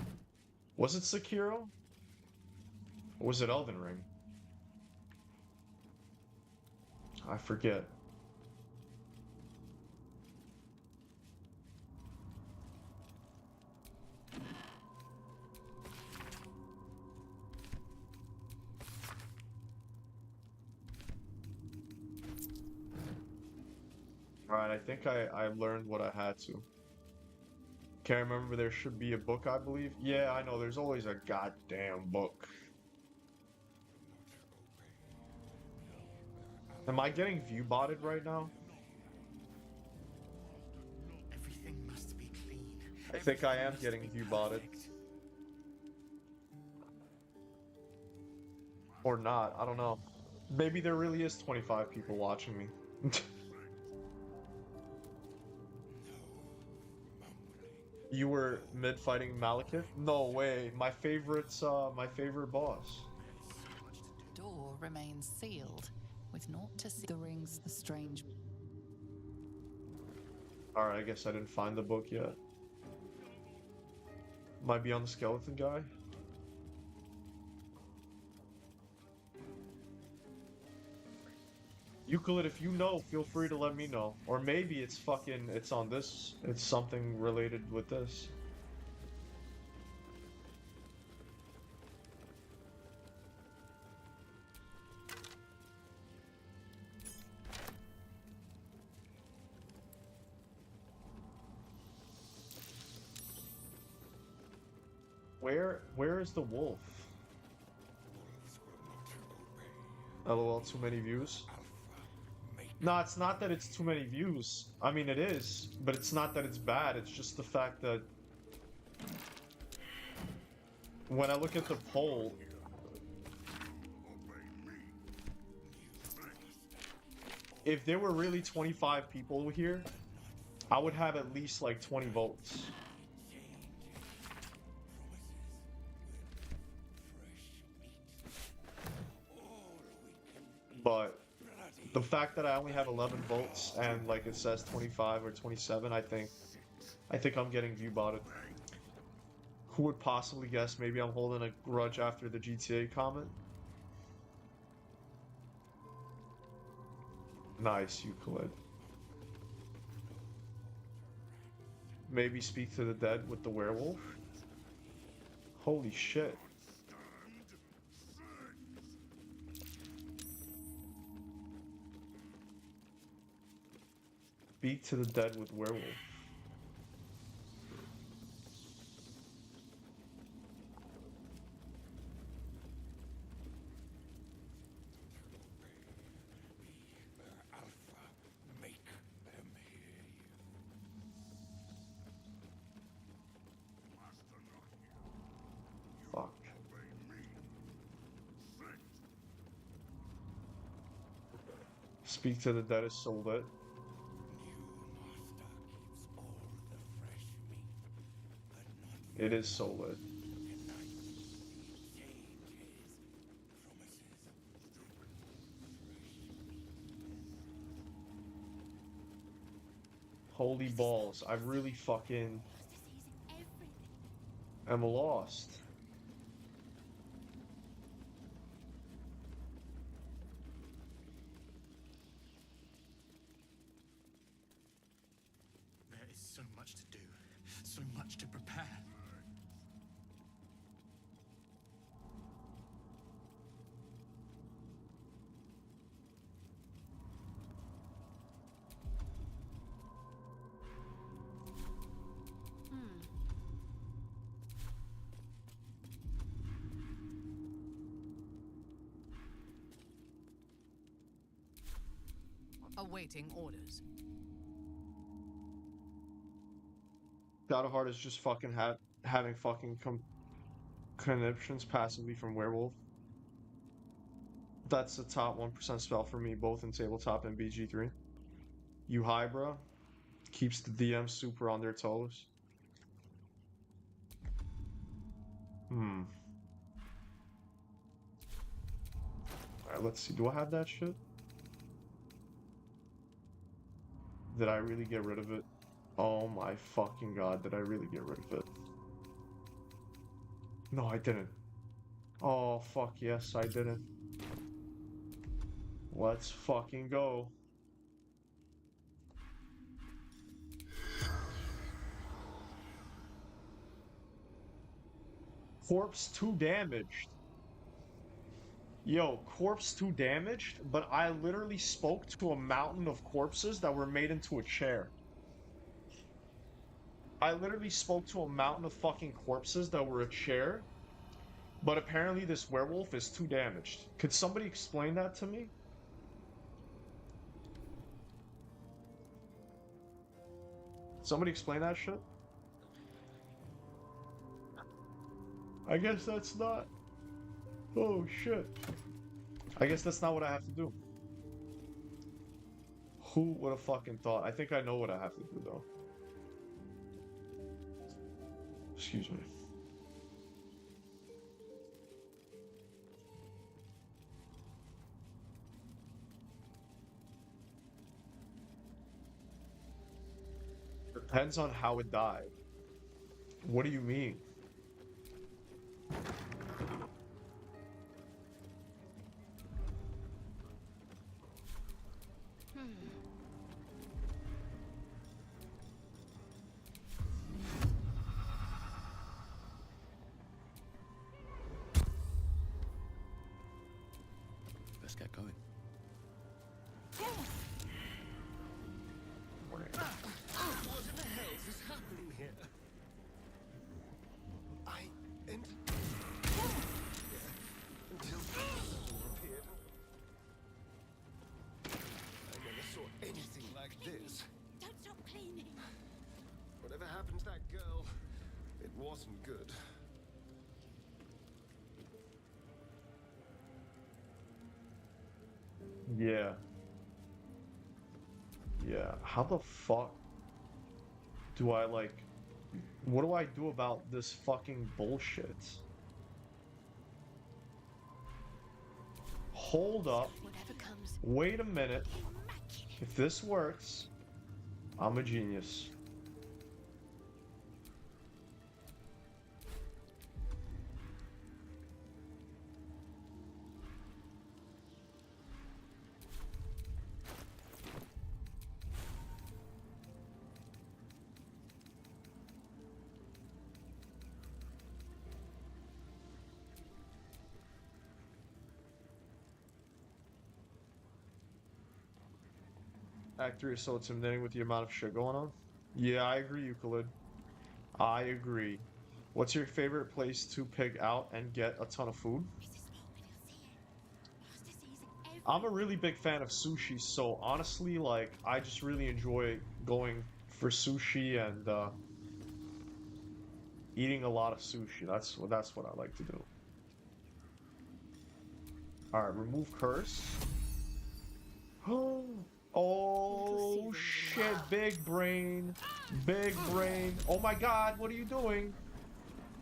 Was it Sekiro? Or was it Elden Ring? I forget. Alright, I think I learned what I had to. Can't remember, there should be a book, I believe. Yeah, I know, there's always a goddamn book. Am I getting view-botted right now? Everything must be clean. I think I am getting view-botted. Or not, I don't know. Maybe there really is 25 people watching me. You were mid-fighting Malekith? No way, my favorite boss. The door remains sealed, with naught to see. The rings, the strange. Alright, I guess I didn't find the book yet. Might be on the skeleton guy. Euclid, if you know, feel free to let me know. Or maybe it's fucking, it's on this. It's something related with this. Where is the wolf? LOL, too many views? No, it's not that it's too many views. I mean, it is, but it's not that it's bad. It's just the fact that when I look at the poll, if there were really 25 people here, I would have at least like 20 votes. But the fact that I only have 11 votes and like it says 25 or 27, I think I'm getting view-botted. Who would possibly guess? Maybe I'm holding a grudge after the GTA comment. Nice, Euclid. Maybe speak to the dead with the werewolf. Holy shit. Speak to the dead with werewolf. Fuck. Speak to the dead is so lit. It is so lit. Holy balls, I really fucking am lost. There is so much to do, so much to prepare. Awaiting orders. God of Heart is just fucking having fucking conniptions passively from Werewolf. That's the top 1% spell for me, both in tabletop and BG3. You Hybra keeps the DM super on their toes. Alright, let's see. Do I have that shit? Did I really get rid of it? Oh my fucking god, did I really get rid of it? No, I didn't. Oh, fuck yes, I didn't. Let's fucking go. Corpse 2 damaged. Yo, corpse 2 damaged, but I literally spoke to a mountain of corpses that were made into a chair. I literally spoke to a mountain of fucking corpses that were a chair, but apparently this werewolf is 2 damaged. Could somebody explain that to me? Somebody explain that shit? I guess that's not... Oh shit. I guess that's not what I have to do. Who would have fucking thought? I think I know what I have to do though. Excuse me. Depends on how it died. What do you mean? Let's get going. What in the hell is happening here? Until Baldur appeared. I never saw anything like this. Don't stop cleaning. Whatever happened to that girl, it wasn't good. Yeah. Yeah. How the fuck do I, like... What do I do about this fucking bullshit? Hold up. Wait a minute. If this works, I'm a genius. Act 3 is so intimidating with the amount of shit going on. Yeah, I agree, Euclid. I agree. What's your favorite place to pick out and get a ton of food? I'm a really big fan of sushi, so honestly, like, I just really enjoy going for sushi and eating a lot of sushi. That's what I like to do. Alright, remove curse. Oh shit, big brain. Big brain. Oh my god, what are you doing?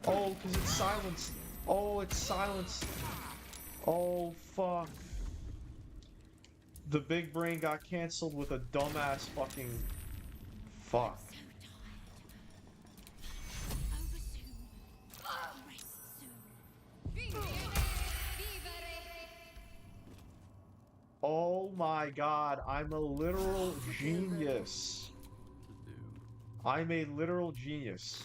Oh, because it's silenced. Oh, it's silenced. Oh, fuck. The big brain got canceled with a dumbass fucking... Fuck. Oh my god, I'm a literal genius. I'm a literal genius.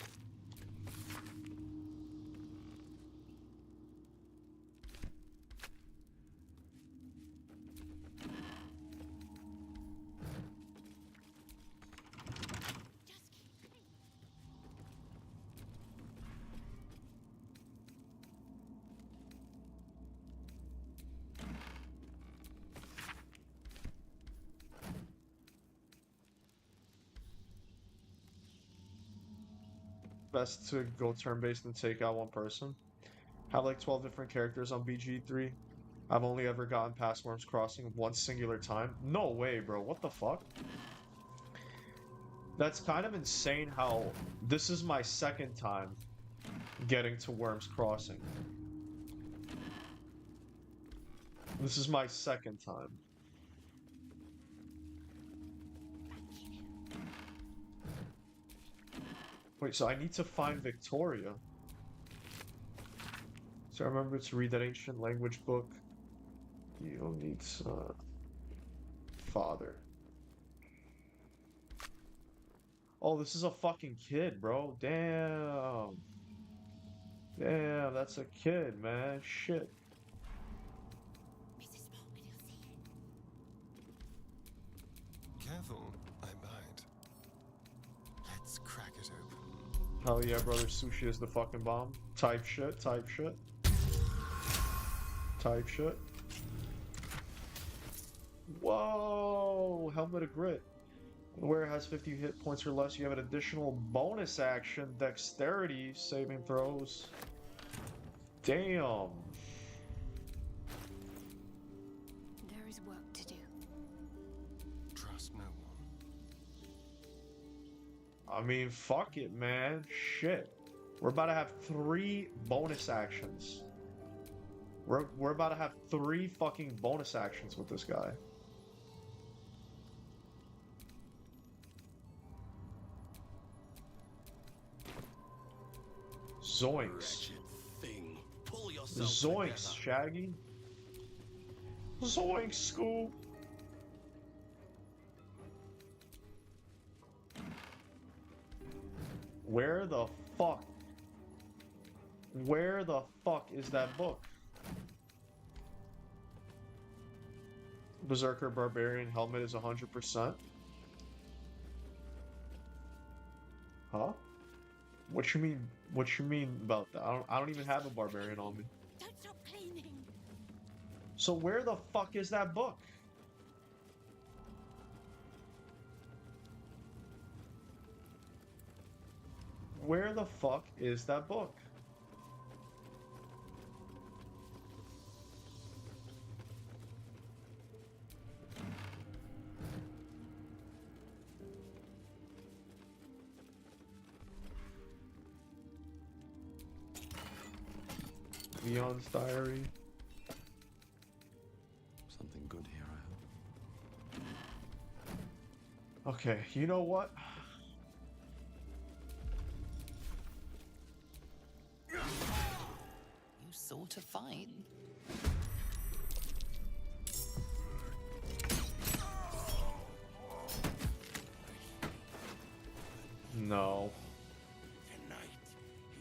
Best to go turn-based and take out one person. Have like 12 different characters on BG3. I've only ever gotten past Worms Crossing one singular time. No way, bro. What the fuck? That's kind of insane how this is my second time getting to Worms Crossing. This is my second time. Wait, so I need to find Victoria. So I remember to read that ancient language book. You'll need father. Oh, this is a fucking kid, bro. Damn. Damn, that's a kid, man. Shit. Careful, I bite. Let's crack it open. Hell yeah, brother. Sushi is the fucking bomb. Type shit, type shit. Type shit. Whoa! Helmet of Grit. Where it has 50 hit points or less, you have an additional bonus action, dexterity saving throws. Damn. There is work to do. Trust no one. I mean, fuck it, man. Shit. We're about to have 3 bonus actions. We're about to have 3 fucking bonus actions with this guy. Zoinks. Wretched thing. Pull yourself Zoinks, together. Shaggy. Zoinks, Scoob. Where the fuck? Where the fuck is that book? Berserker Barbarian helmet is 100%. Huh? What you mean? What you mean about that? I don't even have a barbarian on me. Don't stop cleaning. So where the fuck is that book? Where the fuck is that book? Leon's diary. Something good here, I hope. Okay, you know what? You sort of fight. No. Tonight,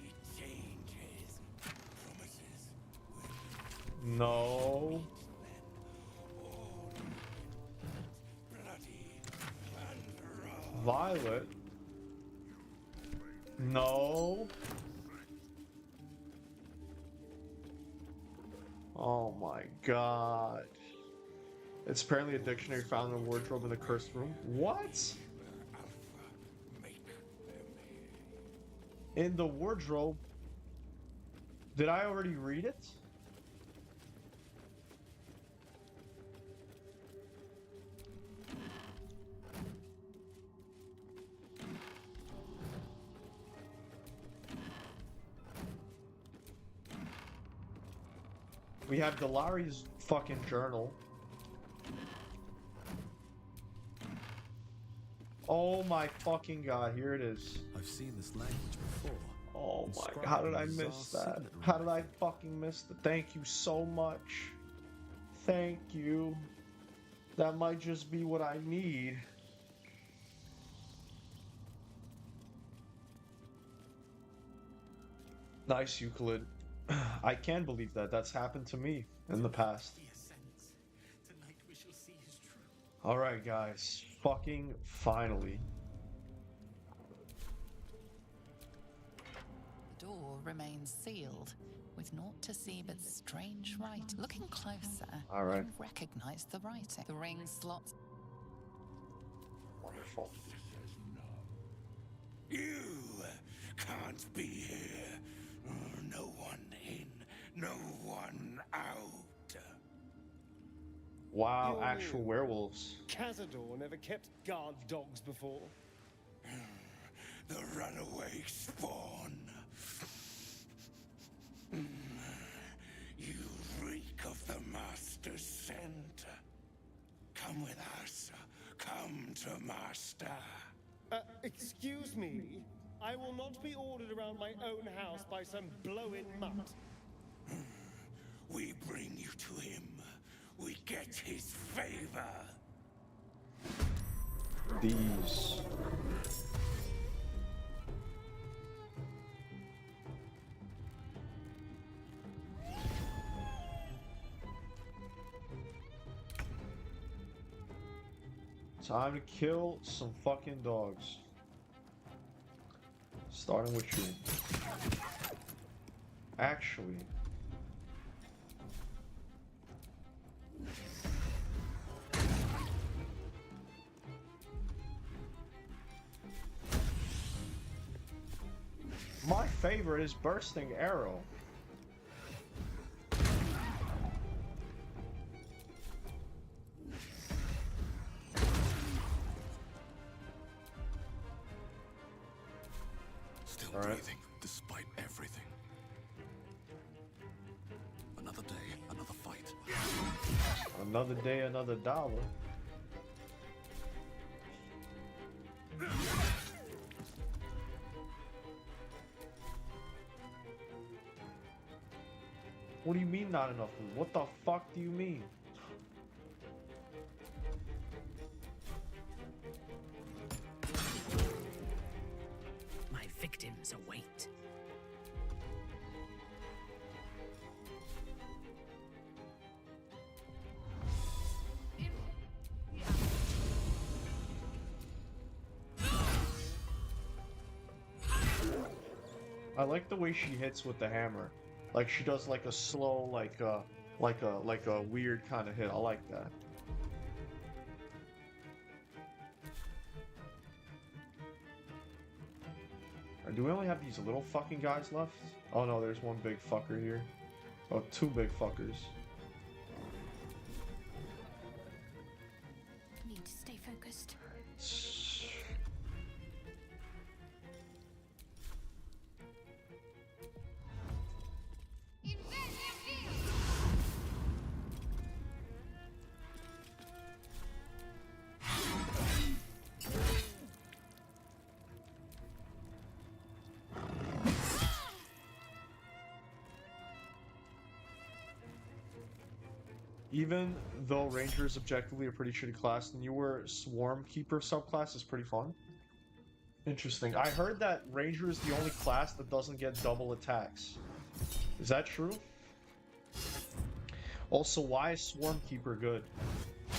he changes promises No. bloody and raw. Violet. No. Oh my god. It's apparently a dictionary found in the wardrobe in the cursed room. What? In the wardrobe? Did I already read it? We have Delari's fucking journal. Oh my fucking god, here it is. I've seen this language before. Oh my, how did I miss that? How did I fucking miss that? Thank you so much. Thank you. That might just be what I need. Nice, Euclid. I can believe that. That's happened to me in the past. Tonight we shall see his truth. Alright, guys. Fucking finally. The door remains sealed, with naught to see but strange writing. Looking closer, All right. you recognize the writing. The ring slots. Wonderful. You can't be here. No one in, no one out. Wow, You're actual new. werewolves. Cazador never kept guard dogs before. The runaway spawn. You reek of the Master's scent. Come with us. Come to Master. Excuse me? I will not be ordered around my own house by some blow-in mutt. We bring you to him. We get his favor. These. Time to kill some fucking dogs. Starting with you. Actually. My favorite is Bursting Arrow. Still All right. breathing, despite everything. Another day, another fight. Another day, another dollar. What do you mean not enough food? What the fuck do you mean? My victims await. I like the way she hits with the hammer. Like she does like a slow, like a weird kind of hit. I like that. Do we only have these little fucking guys left? Oh no, there's one big fucker here. Oh, two big fuckers. Need to stay focused. Even though Ranger is objectively a pretty shitty class, the newer Swarm Keeper subclass is pretty fun. Interesting. I heard that Ranger is the only class that doesn't get double attacks. Is that true? Also, why is Swarm Keeper good?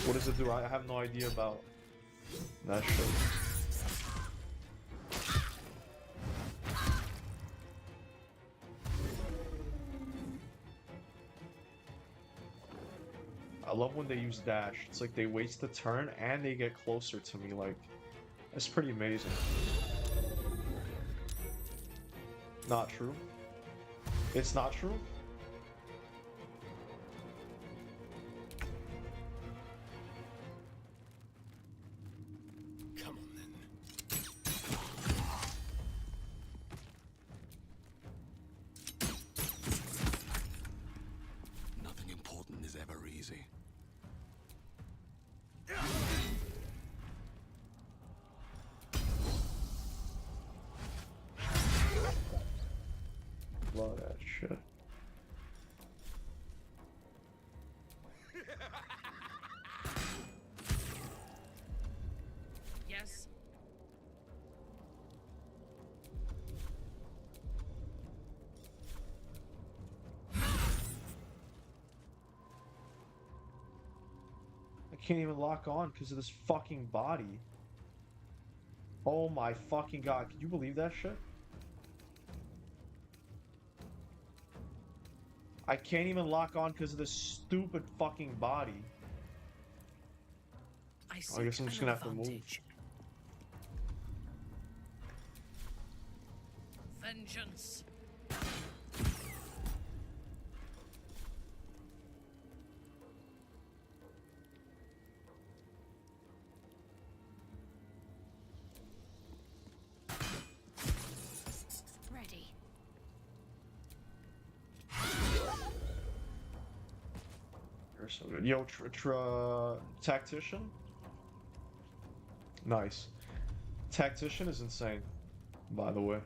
What does it do? I have no idea about that shit. I love when they use dash. It's like they waste the turn and they get closer to me. Like, that's pretty amazing. Not true. It's not true? Come on then. Nothing important is ever easy. Love that shit. Yes. I can't even lock on because of this fucking body. Oh my fucking god, can you believe that shit? I can't even lock on because of this stupid fucking body. I guess I'm just gonna have to move. Vengeance. Ready. You're so good. Yo, Tactician? Nice. Tactician is insane, by the way.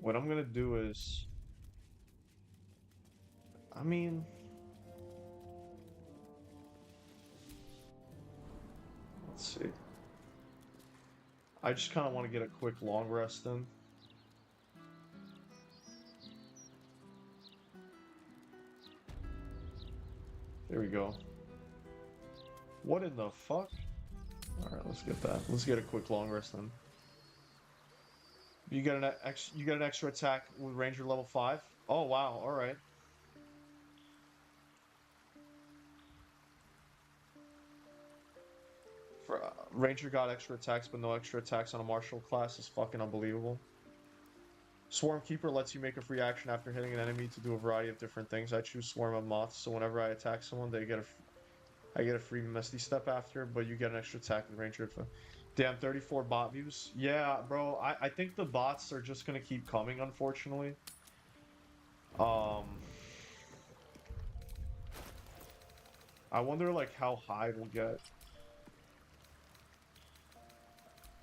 What I'm gonna do is, I mean, let's see. I just kind of want to get a quick long rest in. There we go. What in the fuck? Alright, let's get that. Let's get a quick long rest then. You get an extra attack with Ranger level 5? Oh wow, alright. Ranger got extra attacks, but no extra attacks on a martial class is fucking unbelievable. Swarm Keeper lets you make a free action after hitting an enemy to do a variety of different things. I choose Swarm of Moths, so whenever I attack someone, I get a free Misty Step after, but you get an extra attack with Ranger. Damn, 34 bot views. Yeah, bro, I think the bots are just gonna keep coming, unfortunately. I wonder like how high we'll get.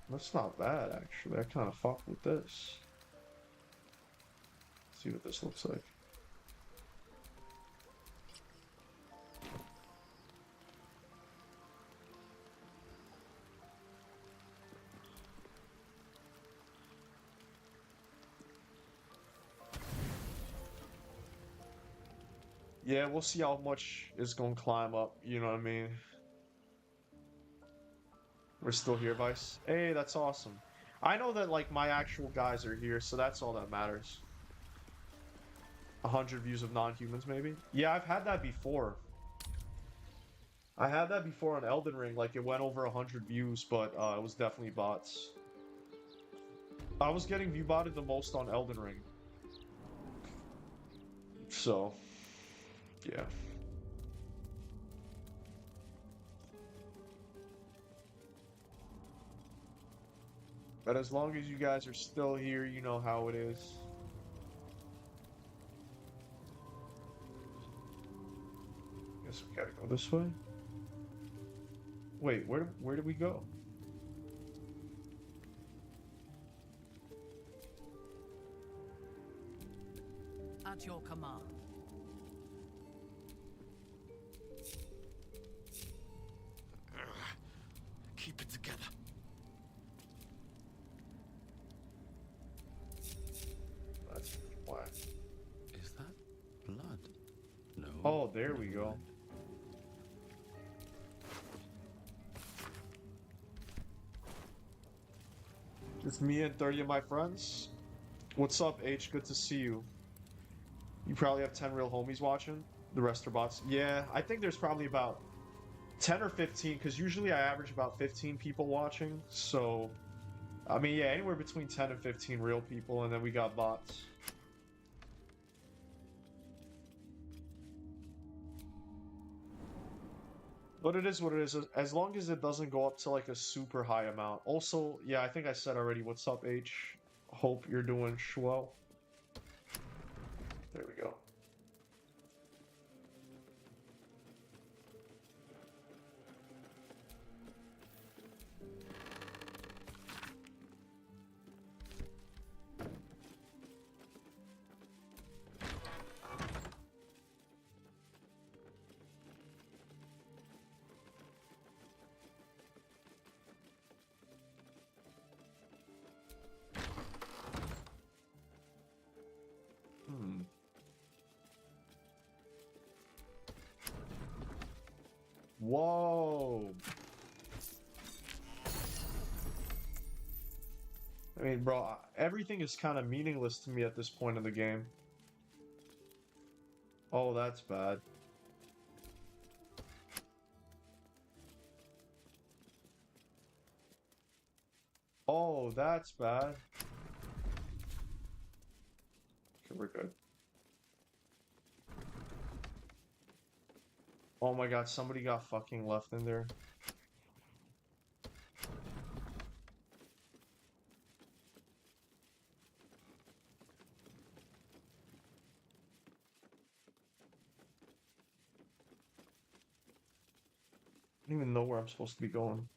That's not bad, actually. I kind of fuck with this. Let's see what this looks like. Yeah, we'll see how much is gonna climb up, you know what I mean? We're still here, Vice. Hey, that's awesome. I know that, like, my actual guys are here, so that's all that matters. 100 views of non-humans, maybe? Yeah, I've had that before. I had that before on Elden Ring, like, it went over 100 views, but it was definitely bots. I was getting view-botted the most on Elden Ring. So, yeah. But as long as you guys are still here, you know how it is. Guess we gotta go this way. Wait, where did we go? At your command. Keep it together. That's why. Is that blood? No. Oh, there we no go. red. It's me and 30 of my friends. What's up, H? Good to see you. You probably have 10 real homies watching. The rest are bots. Yeah, I think there's probably about 10 or 15, because usually I average about 15 people watching. So, I mean, yeah, anywhere between 10 and 15 real people, and then we got bots. But it is what it is, as long as it doesn't go up to like a super high amount. Also, yeah, I think I said already, what's up, H? Hope you're doing swell. There we go. Whoa. I mean, bro, everything is kind of meaningless to me at this point in the game. Oh, that's bad. Oh, that's bad. Okay, we're good. Oh my god, somebody got fucking left in there. I don't even know where I'm supposed to be going.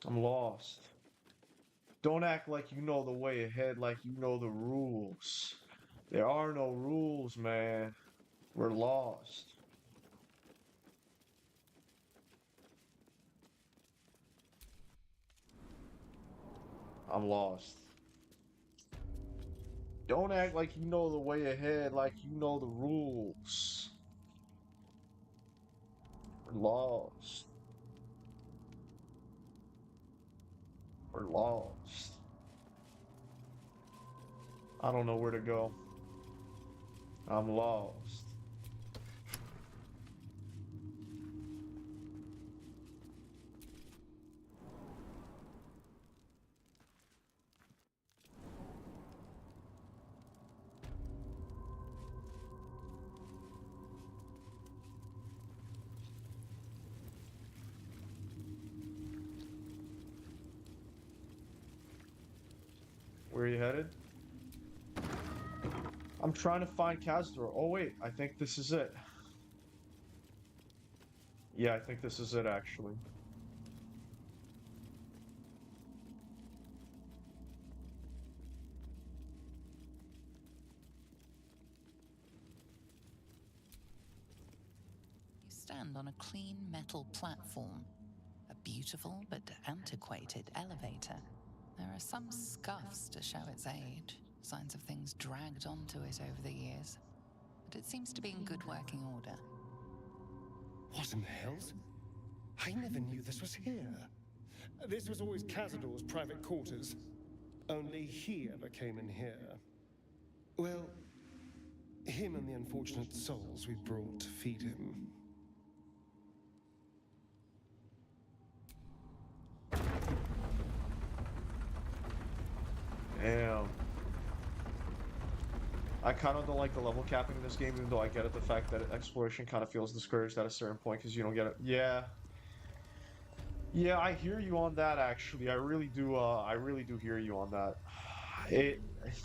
I'm lost. Don't act like you know the way ahead, like you know the rules. There are no rules, man. We're lost. I'm lost. Don't act like you know the way ahead, like you know the rules. We're lost. We're lost. I don't know where to go. I'm lost. Where are you headed? I'm trying to find Kazdor. Oh wait, I think this is it. Yeah, I think this is it actually. You stand on a clean metal platform, a beautiful but antiquated elevator. There are some scuffs to show its age, signs of things dragged onto it over the years, but it seems to be in good working order. What in the hells? I never knew this was here. This was always Cazador's private quarters. Only he ever came in here. Well, him and the unfortunate souls we brought to feed him. Damn. I kind of don't like the level capping in this game, even though I get it, the fact that exploration kind of feels discouraged at a certain point because you don't get it. Yeah. Yeah, I hear you on that actually. I really do hear you on that. It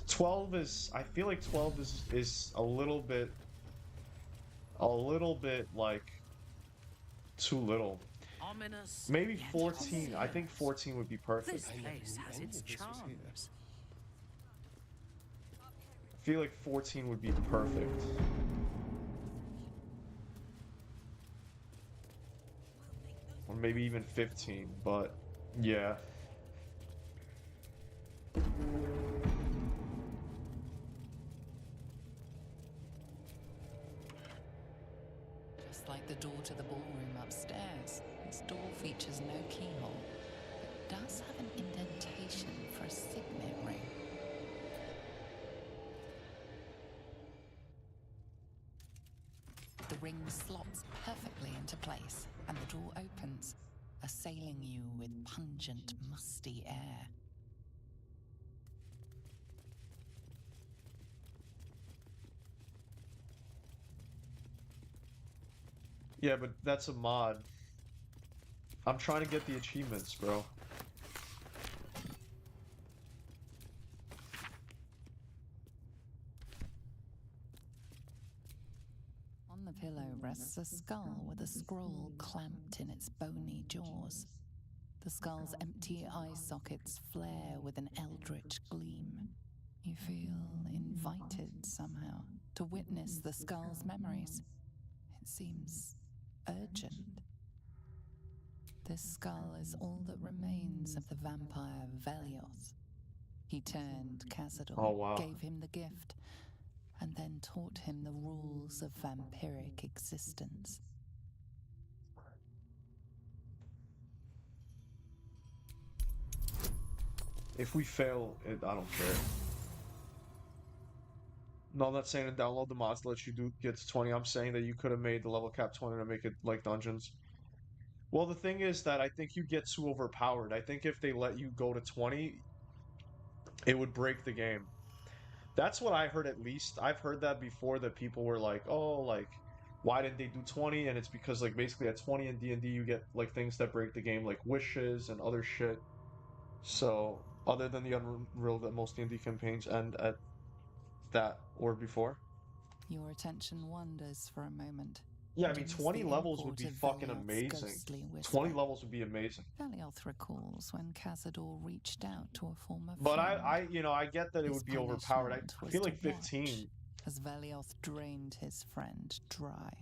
12 is I feel like 12 is a little bit like too little. Ominous. Maybe yet 14. I think mysterious. 14 would be perfect. This place has its charms. I feel like 14 would be perfect. Or maybe even 15, but yeah. Just like the door to the ballroom upstairs, this door features no keyhole, but does have an indentation for a signet ring. The ring slots perfectly into place, and the door opens, assailing you with pungent, musty air. Yeah, but that's a mod. I'm trying to get the achievements, bro. On the pillow rests a skull with a scroll clamped in its bony jaws. The skull's empty eye sockets flare with an eldritch gleam. You feel invited somehow to witness the skull's memories. It seems urgent. This skull is all that remains of the vampire Velioth. He turned Cazador, Oh, wow. gave him the gift, and then taught him the rules of vampiric existence. If we fail, I don't care. No, I'm not saying to download the mods to let you get to 20. I'm saying that you could have made the level cap 20 to make it like dungeons. Well, the thing is that I think you get too overpowered. I think if they let you go to 20, it would break the game. That's what I heard at least. I've heard that before, that people were like, "Oh, like why didn't they do 20?" And it's because like basically at 20 in D&D you get like things that break the game, like wishes and other shit. So, other than the unreal that most D&D campaigns end at that or before. Your attention wanders for a moment. Yeah, I and mean you 20 the levels would import be of fucking Velioth's amazing. ghostly 20 whisper. levels would be amazing. Velioth recalls when Cazador reached out to a former But friend. I get that it His would be overpowered. I punishment was feel to like 15. watch as Velioth drained his friend dry.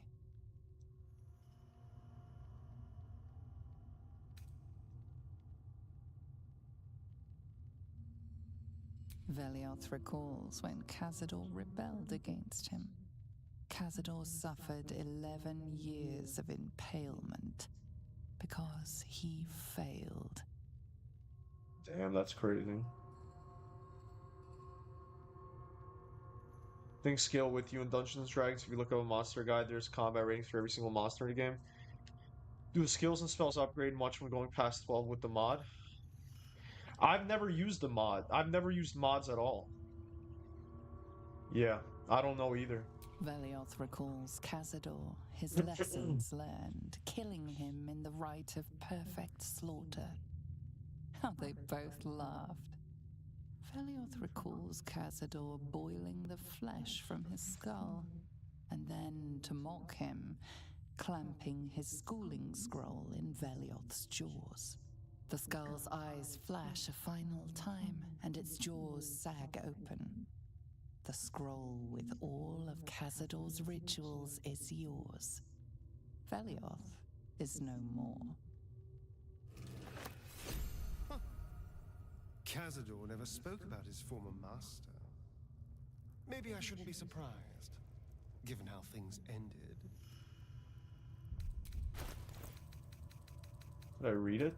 Velioth recalls when Cazador rebelled against him. Cazador suffered 11 years of impalement because he failed. Damn, that's crazy. Things scale with you in Dungeons & Dragons. If you look up a monster guide, there's combat ratings for every single monster in the game. Do the skills and spells upgrade much when going past 12 with the mod? I've never used the mod. I've never used mods at all. Yeah, I don't know either. Velioth recalls Cazador, his lessons learned, killing him in the rite of perfect slaughter. How they both laughed. Velioth recalls Cazador boiling the flesh from his skull, and then, to mock him, clamping his schooling scroll in Velioth's jaws. The skull's eyes flash a final time, and its jaws sag open. The scroll with all of Cazador's rituals is yours. Velioth is no more. Cazador never spoke about his former master. Maybe I shouldn't be surprised, given how things ended. Did I read it?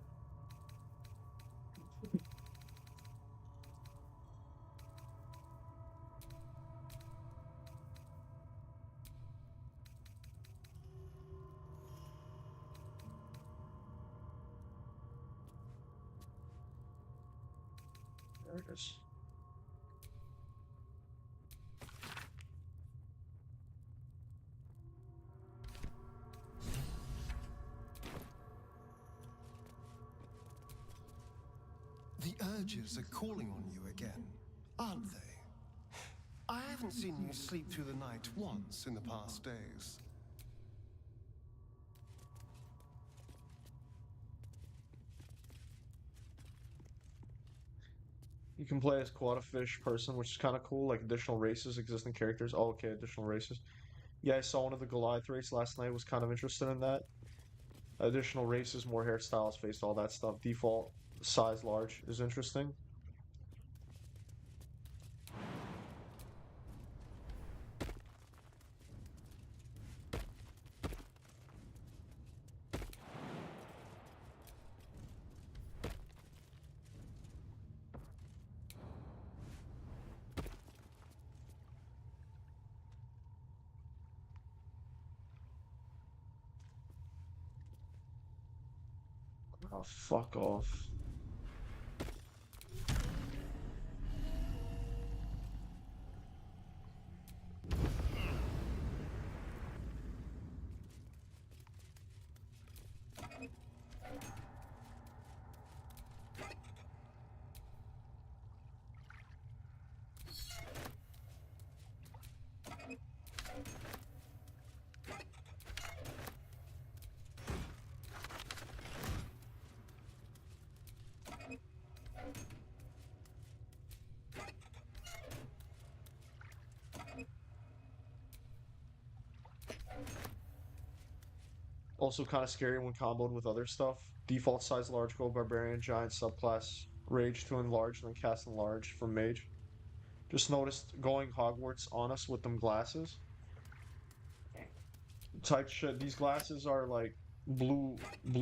There it is. The urges are calling on you again, aren't they? I haven't seen you sleep through the night once in the past days. You can play as quite a fish person, which is kind of cool. Like additional races, existing characters. Oh, okay, additional races. Yeah, I saw one of the Goliath race last night. Was kind of interested in that. Additional races, more hairstyles, face, all that stuff. Default size large is interesting. Oh, fuck off. Also kind of scary when comboed with other stuff. Default size large gold barbarian giant subclass rage to enlarge then cast enlarge from mage. Just noticed going Hogwarts on us with them glasses. Type shit. These glasses are like blue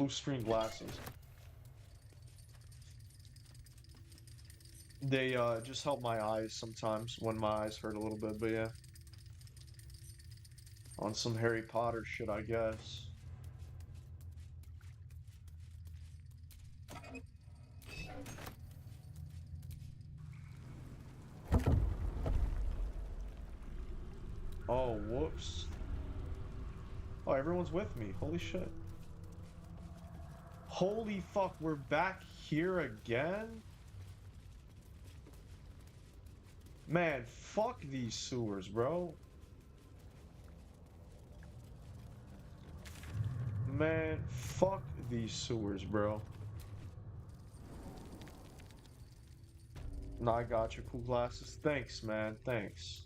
screen glasses. They just help my eyes sometimes when my eyes hurt a little bit, but yeah. On some Harry Potter shit, I guess. Oh, whoops. Oh, everyone's with me. Holy shit. Holy fuck, we're back here again? Man, fuck these sewers, bro. Man, fuck these sewers, bro. Nah, I got your cool glasses. Thanks, man. Thanks.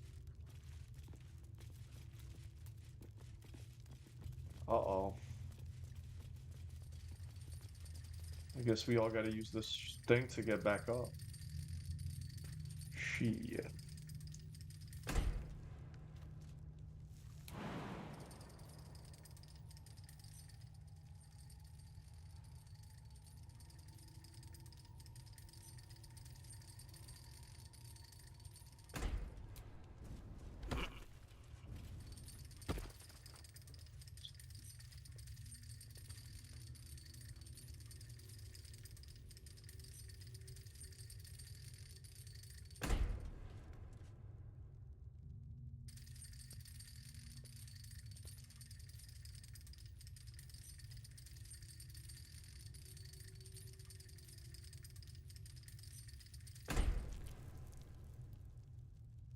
Uh-oh. I guess we all gotta use this thing to get back up. Shit.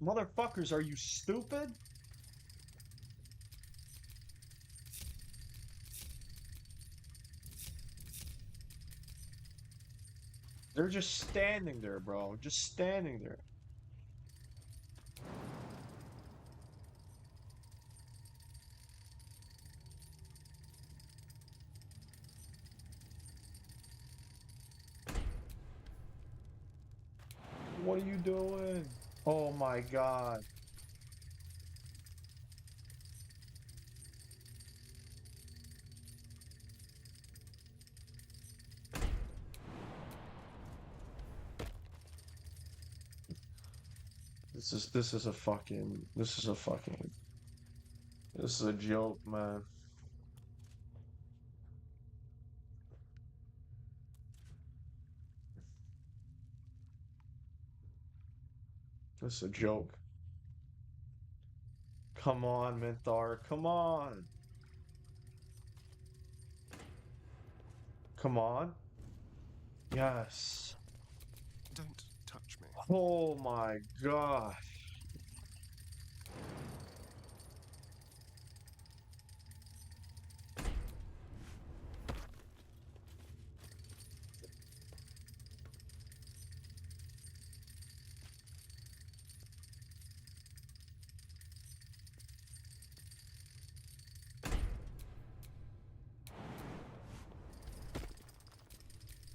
Motherfuckers, are you stupid? They're just standing there, bro. Just standing there. What are you doing? Oh my god. This is a fucking this is a joke, man. This is a joke. Come on, Minthar. Come on. Come on. Yes. Don't touch me. Oh my god.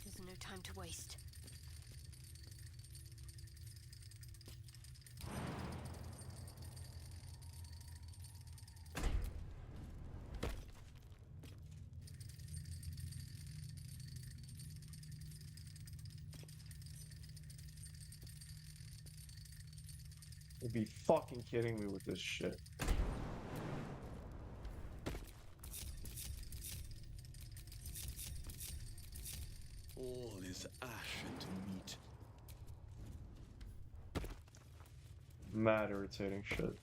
There's no time to waste. You'd be fucking kidding me with this shit. All is ash and meat. Mad irritating shit.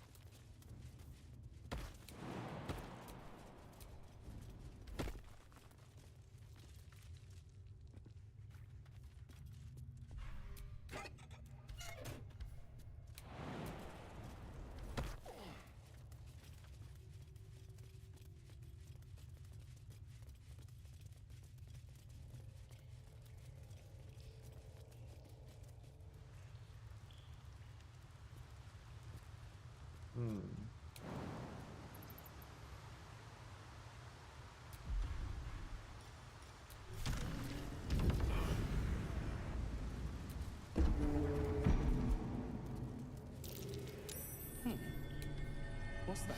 What's that?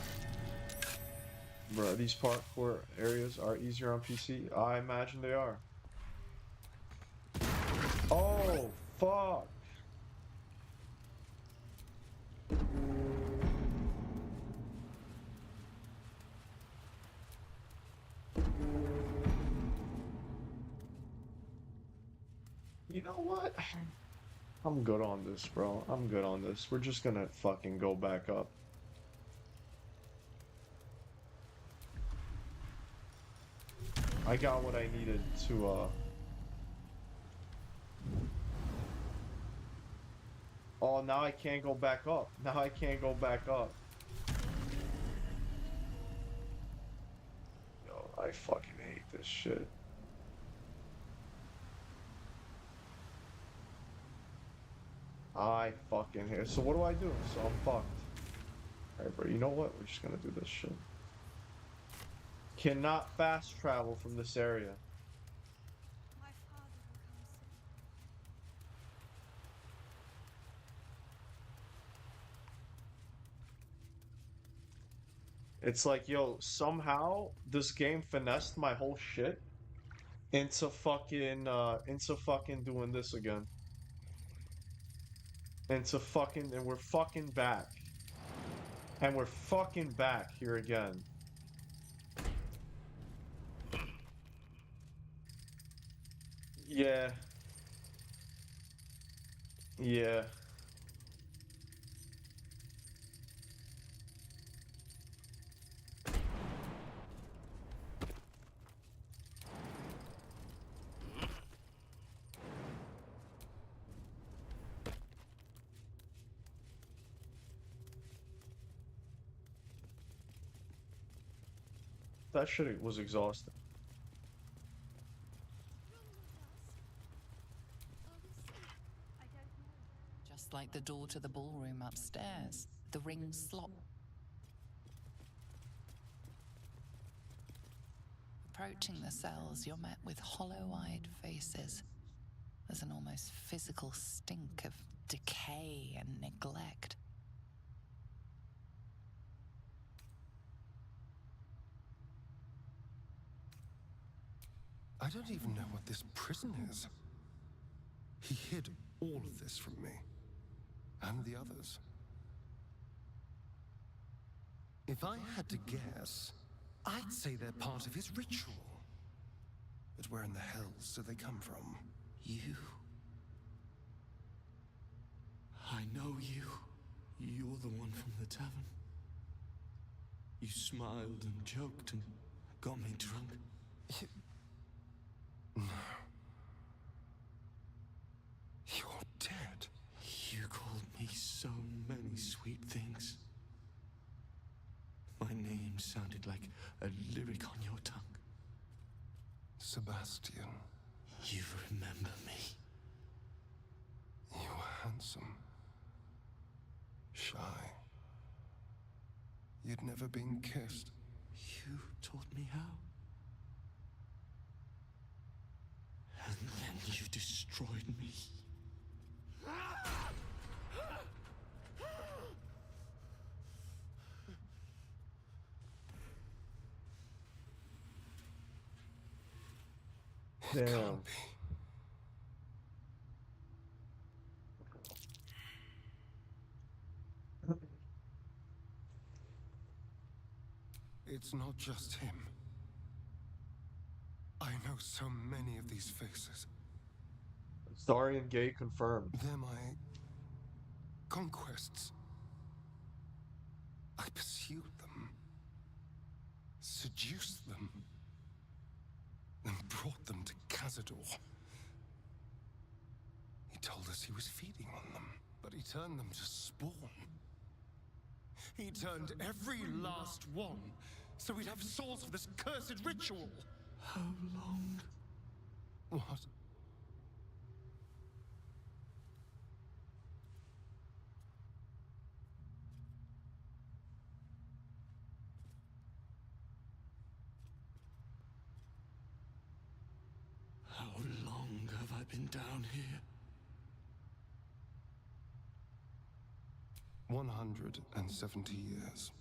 Bro, these parkour areas are easier on PC? I imagine they are. Oh, fuck. You know what? I'm good on this, bro. I'm good on this. We're just gonna fucking go back up. I got what I needed to, Oh, now I can't go back up. Now I can't go back up. Yo, I fucking hate this shit. I fucking hate. So what do I do? So I'm fucked. Alright, bro, you know what? We're just gonna do this shit. Cannot fast travel from this area. My father will come soon. It's like, yo, somehow this game finessed my whole shit into fucking doing this again. And we're fucking back. And we're fucking back here again. Yeah. Yeah. That shit was exhausting. Just like the door to the ballroom upstairs, the ring slot. Approaching the cells, you're met with hollow-eyed faces. There's an almost physical stink of decay and neglect. I don't even know what this prison is. He hid all of this from me. And the others. If I had to guess, I'd say they're part of his ritual. But where in the hells do they come from? You. I know you. You're the one from the tavern. You smiled and joked and got me drunk. No. You're dead. You called me so many sweet things. My name sounded like a lyric on your tongue. Sebastian. You remember me. You were handsome. Shy. You'd never been kissed. You taught me how. And then you destroyed me. It can't be. It's not just him. I know so many of these faces. Darian Gay confirmed. They're my conquests. I pursued them, seduced them, and brought them to Cazador. He told us he was feeding on them, but he turned them to spawn. He turned every last one, so we'd have souls for this cursed ritual. How long? What? How long have I been down here? 170 years.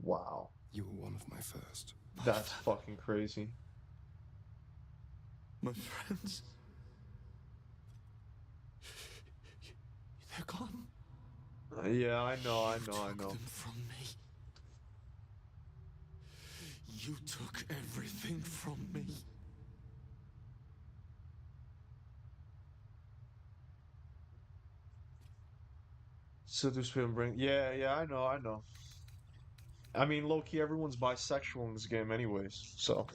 Wow. You were one of my first. That's fucking crazy. My friends. They're gone. Yeah, I know. You took them from me. You took everything from me. Seduce and bring. Yeah, I know. I mean, low-key, everyone's bisexual in this game anyways, so.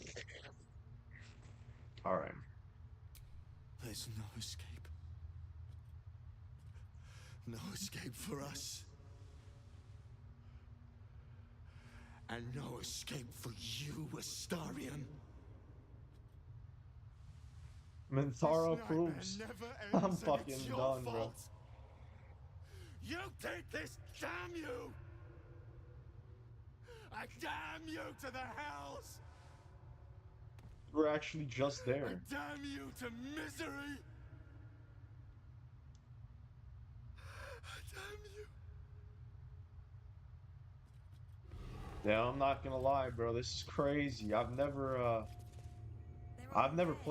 Alright. There's no escape. No escape for us. And no escape for you, Astarion. Mintaro proves. I'm fucking done, bro. You did this, damn you! I damn you to the hells! We're actually just there. I damn you to misery! I damn you! Yeah, I'm not gonna lie, bro. This is crazy. I've never played